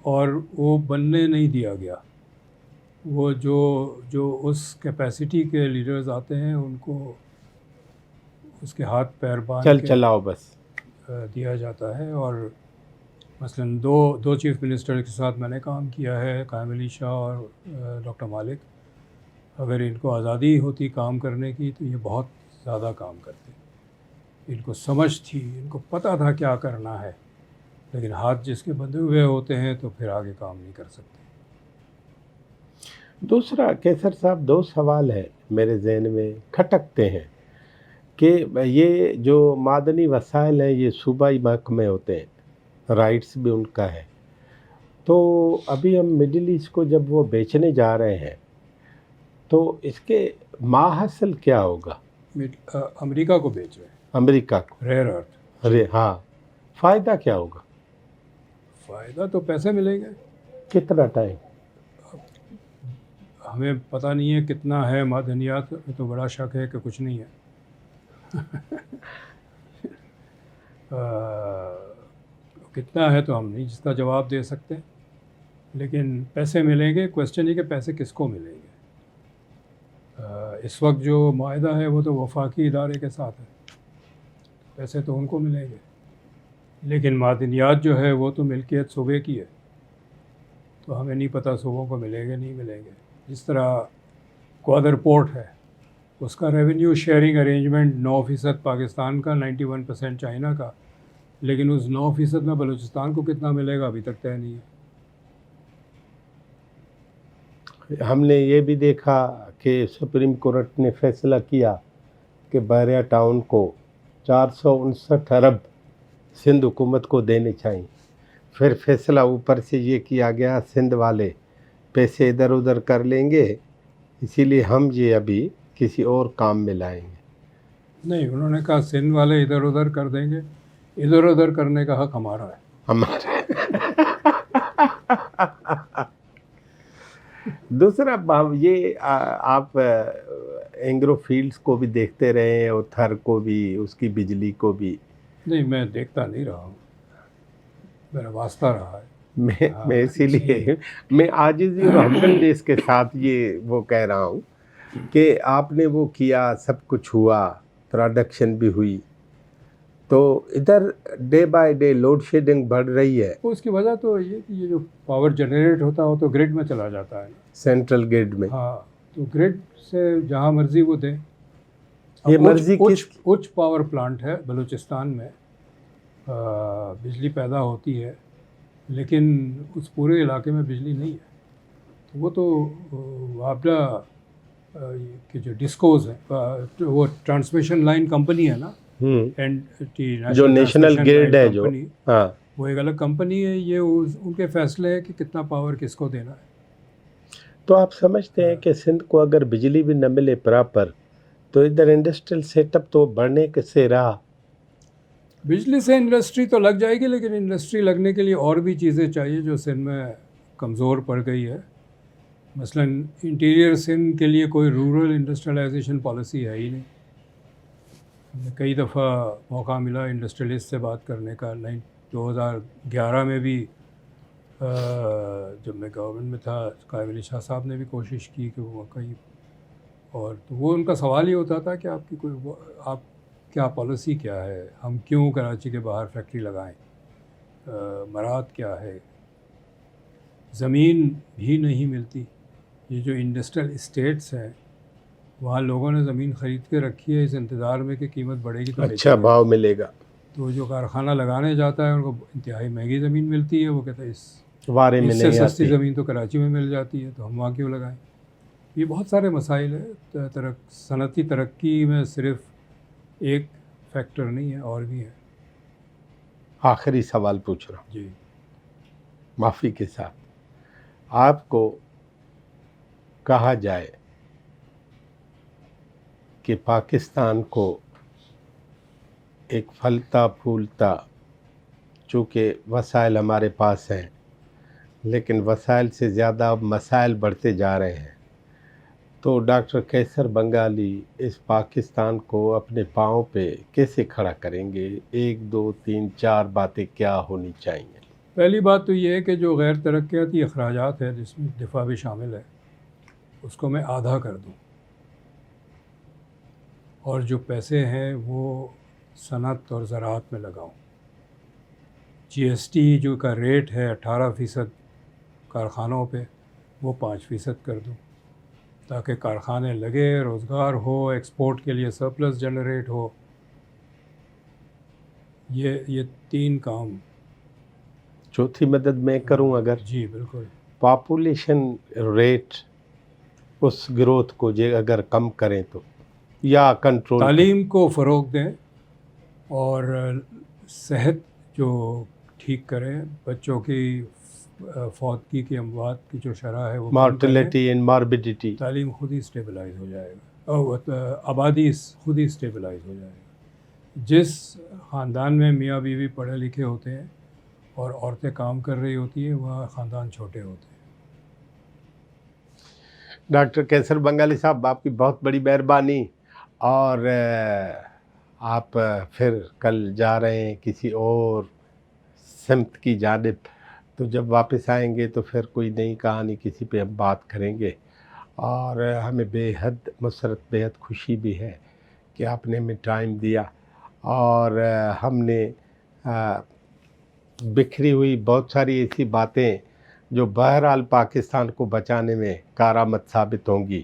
اور وہ بننے نہیں دیا گیا. وہ جو اس کیپیسٹی کے لیڈرز آتے ہیں ان کو اس کے ہاتھ پیر باندھ کے چلاؤ بس دیا جاتا ہے. اور مثلاً دو چیف منسٹر کے ساتھ میں نے کام کیا ہے، قائم علی شاہ اور ڈاکٹر مالک. اگر ان کو آزادی ہوتی کام کرنے کی تو یہ بہت زیادہ کام کرتے. ان کو سمجھ تھی، ان کو پتہ تھا کیا کرنا ہے، لیکن ہاتھ جس کے بندھے ہوئے ہوتے ہیں تو پھر آگے کام نہیں کر سکتے. دوسرا کیسر صاحب، 2 سوال ہیں میرے ذہن میں کھٹکتے ہیں کہ یہ جو معدنی وسائل ہیں یہ صوبائی محکمے ہوتے ہیں، رائٹس بھی ان کا ہے. تو ابھی ہم مڈل ایسٹ کو جب وہ بیچنے جا رہے ہیں تو اس کے ماحصل کیا ہوگا؟ امریکہ کو بیچ رہے ہیں، امریکہ کو. ریئر ارتھ. ارے ہاں، فائدہ کیا ہوگا؟ فائدہ تو پیسے ملیں گے. کتنا ٹائم؟ ہمیں پتہ نہیں ہے کتنا ہے معدنیات میں، تو بڑا شک ہے کہ کچھ نہیں ہے. کتنا ہے تو ہم نہیں اس کا جواب دے سکتے، لیکن پیسے ملیں گے. کویسچن یہ کہ پیسے کس کو ملیں گے. اس وقت جو معاہدہ ہے وہ تو وفاقی ادارے کے ساتھ ہے، پیسے تو ان کو ملیں گے، لیکن معدنیات جو ہے وہ تو ملکیت صوبے کی ہے، تو ہمیں نہیں پتہ صوبوں کو ملیں گے نہیں ملیں گے. جس طرح کوادر پورٹ ہے، اس کا ریونیو شیئرنگ ارینجمنٹ 9% پاکستان کا، 91% چائنا کا، لیکن اس 9% میں بلوچستان کو کتنا ملے گا ابھی تک طے نہیں ہے. ہم نے یہ بھی دیکھا کہ سپریم کورٹ نے فیصلہ کیا کہ بحریہ ٹاؤن کو 459 ارب سندھ حکومت کو دینے چاہیے. پھر فیصلہ اوپر سے یہ کیا گیا سندھ والے پیسے ادھر ادھر کر لیں گے، اسی لیے ہم یہ ابھی کسی اور کام میں لائیں گے. نہیں، انہوں نے کہا سندھ والے ادھر ادھر کر دیں گے، ادھر ادھر کرنے کا حق ہمارا ہے. ہمارے دوسرا یہ آپ اینگرو فیلڈز کو بھی دیکھتے رہے ہیں اور تھر کو بھی، اس کی بجلی کو بھی. نہیں، میں دیکھتا نہیں رہا ہوں، میرا واسطہ رہا ہے. میں اسی لیے میں عاجزی اور ہمدردی کے ساتھ یہ وہ کہہ رہا ہوں کہ آپ نے وہ کیا، سب کچھ ہوا، پروڈکشن بھی ہوئی، تو ادھر day by day load shedding بڑھ رہی ہے. اس کی وجہ تو یہ کہ یہ جو پاور جنریٹ ہوتا ہے وہ تو گرڈ میں چلا جاتا ہے، سینٹرل گرڈ میں. ہاں، تو گرڈ سے جہاں مرضی وہ دیں. یہ مرضی اچ پاور پلانٹ ہے بلوچستان میں، بجلی پیدا ہوتی ہے، لیکن اس پورے علاقے میں بجلی نہیں ہے. تو وہ تو وابڈا کے جو ڈسکوز ہیں، وہ ٹرانسمیشن لائن کمپنی ہے نا، جو نیشنل گرڈ ہے جو، ہاں وہ ایک الگ کمپنی ہے. یہ ان کے فیصلے ہے کہ کتنا پاور کس کو دینا ہے. تو آپ سمجھتے ہیں کہ سندھ کو اگر بجلی بھی نہ ملے پراپر تو ادھر انڈسٹریل سیٹ اپ تو بڑھنے سے رہا. بجلی سے انڈسٹری تو لگ جائے گی، لیکن انڈسٹری لگنے کے لیے اور بھی چیزیں چاہیے جو سندھ میں کمزور پڑ گئی ہے. مثلا انٹیریئر سندھ کے لیے کوئی رورل انڈسٹریلائزیشن پالیسی ہے ہی نہیں. ہمیں کئی دفعہ موقع ملا انڈسٹریلسٹ سے بات کرنے کا. 2011 میں بھی جب میں گورنمنٹ میں تھا، قائم علی شاہ صاحب نے بھی کوشش کی کہ وہ کہیں، اور تو وہ ان کا سوال یہ ہوتا تھا کہ آپ کی آپ کیا پالیسی کیا ہے، ہم کیوں کراچی کے باہر فیکٹری لگائیں، مراد کیا ہے. زمین بھی نہیں ملتی. یہ جو انڈسٹریل اسٹیٹس ہیں وہاں لوگوں نے زمین خرید کے رکھی ہے اس انتظار میں کہ قیمت بڑھے گی تو اچھا بھاؤ ملے گا. تو جو کارخانہ لگانے جاتا ہے ان کو انتہائی مہنگی زمین ملتی ہے. وہ کہتا ہے چوارے میں اس سے نہیں سستی آتی. زمین تو کراچی میں مل جاتی ہے، تو ہم وہاں کیوں لگائیں؟ یہ بہت سارے مسائل ہیں. صنعتی ترقی میں صرف ایک فیکٹر نہیں ہے، اور بھی ہے. آخری سوال پوچھ رہا ہوں جی. معافی کے ساتھ. آپ کو کہا جائے کہ پاکستان کو ایک پھلتا پھولتا، چونکہ وسائل ہمارے پاس ہیں لیکن وسائل سے زیادہ مسائل بڑھتے جا رہے ہیں، تو ڈاکٹر کیسر بنگالی اس پاکستان کو اپنے پاؤں پہ کیسے کھڑا کریں گے؟ 1 2 3 4 باتیں کیا ہونی چاہیے؟ پہلی بات تو یہ ہے کہ جو غیر ترقیاتی اخراجات ہیں، جس میں دفاع بھی شامل ہے، اس کو میں آدھا کر دوں، اور جو پیسے ہیں وہ صنعت اور زراعت میں لگاؤں. جی ایس ٹی جو کا ریٹ ہے 18% کارخانوں پہ، وہ 5% کر دوں، تاکہ کارخانے لگے، روزگار ہو، ایکسپورٹ کے لیے سرپلس جنریٹ ہو. یہ 3 کام. چوتھی مدد میں کروں اگر جی بالکل. پاپولیشن ریٹ اس گروتھ کو اگر کم کریں تو یا کنٹرول کریں. تعلیم کو فروغ دیں اور صحت جو ٹھیک کریں، بچوں کی فوتگی کی اموات کی جو شرح ہے وہ کم کر دیں. مارٹیلیٹی اینڈ ماربیڈیٹی. تعلیم خود ہی اسٹیبلائز ہو جائے گا، اور آبادی خود ہی اسٹیبلائز ہو جائے گا. جس خاندان میں میاں بیوی پڑھے لکھے ہوتے ہیں اور عورتیں کام کر رہی ہوتی ہیں، وہاں خاندان چھوٹے ہوتے ہیں. ڈاکٹر کیسر بنگالی صاحب، آپ کی بہت بڑی مہربانی. اور آپ پھر کل جا رہے ہیں کسی اور سمت کی جانب، تو جب واپس آئیں گے تو پھر کوئی نئی کہانی کسی پہ ہم بات کریں گے. اور ہمیں بے حد مسرت، بے حد خوشی بھی ہے کہ آپ نے ہمیں ٹائم دیا، اور ہم نے بکھری ہوئی بہت ساری ایسی باتیں جو بہرحال پاکستان کو بچانے میں کارآمد ثابت ہوں گی،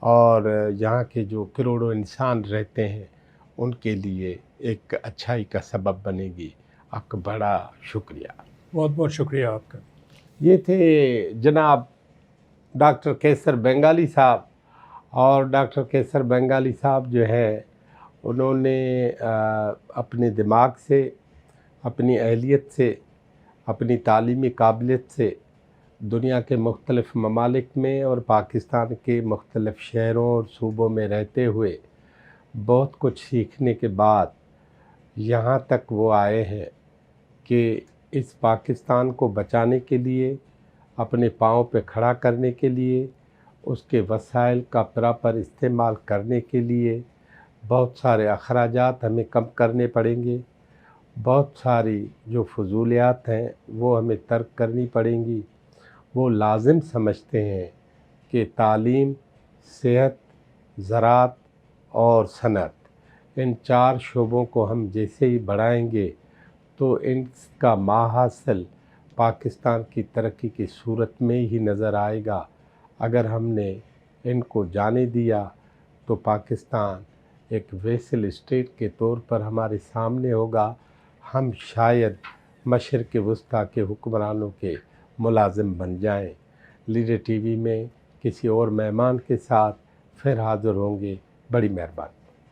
اور یہاں کے جو کروڑوں انسان رہتے ہیں ان کے لیے ایک اچھائی کا سبب بنے گی. آپ کا بڑا شکریہ. بہت بہت شکریہ آپ کا. یہ تھے جناب ڈاکٹر کیسر بنگالی صاحب. اور ڈاکٹر کیسر بنگالی صاحب جو ہے، انہوں نے اپنے دماغ سے، اپنی اہلیت سے، اپنی تعلیمی قابلیت سے دنیا کے مختلف ممالک میں اور پاکستان کے مختلف شہروں اور صوبوں میں رہتے ہوئے بہت کچھ سیکھنے کے بعد یہاں تک وہ آئے ہیں کہ اس پاکستان کو بچانے کے لیے، اپنے پاؤں پہ کھڑا کرنے کے لیے، اس کے وسائل کا پراپر استعمال کرنے کے لیے بہت سارے اخراجات ہمیں کم کرنے پڑیں گے. بہت ساری جو فضولیات ہیں وہ ہمیں ترک کرنی پڑیں گی. وہ لازم سمجھتے ہیں کہ تعلیم، صحت، زراعت اور صنعت، ان 4 شعبوں کو ہم جیسے ہی بڑھائیں گے تو ان کا ماحصل پاکستان کی ترقی کی صورت میں ہی نظر آئے گا. اگر ہم نے ان کو جانے دیا تو پاکستان ایک ویسل اسٹیٹ کے طور پر ہمارے سامنے ہوگا. ہم شاید مشرق وسطیٰ کے حکمرانوں کے ملازم بن جائیں. لیڈر ٹی وی میں کسی اور مہمان کے ساتھ پھر حاضر ہوں گے. بڑی مہربانی.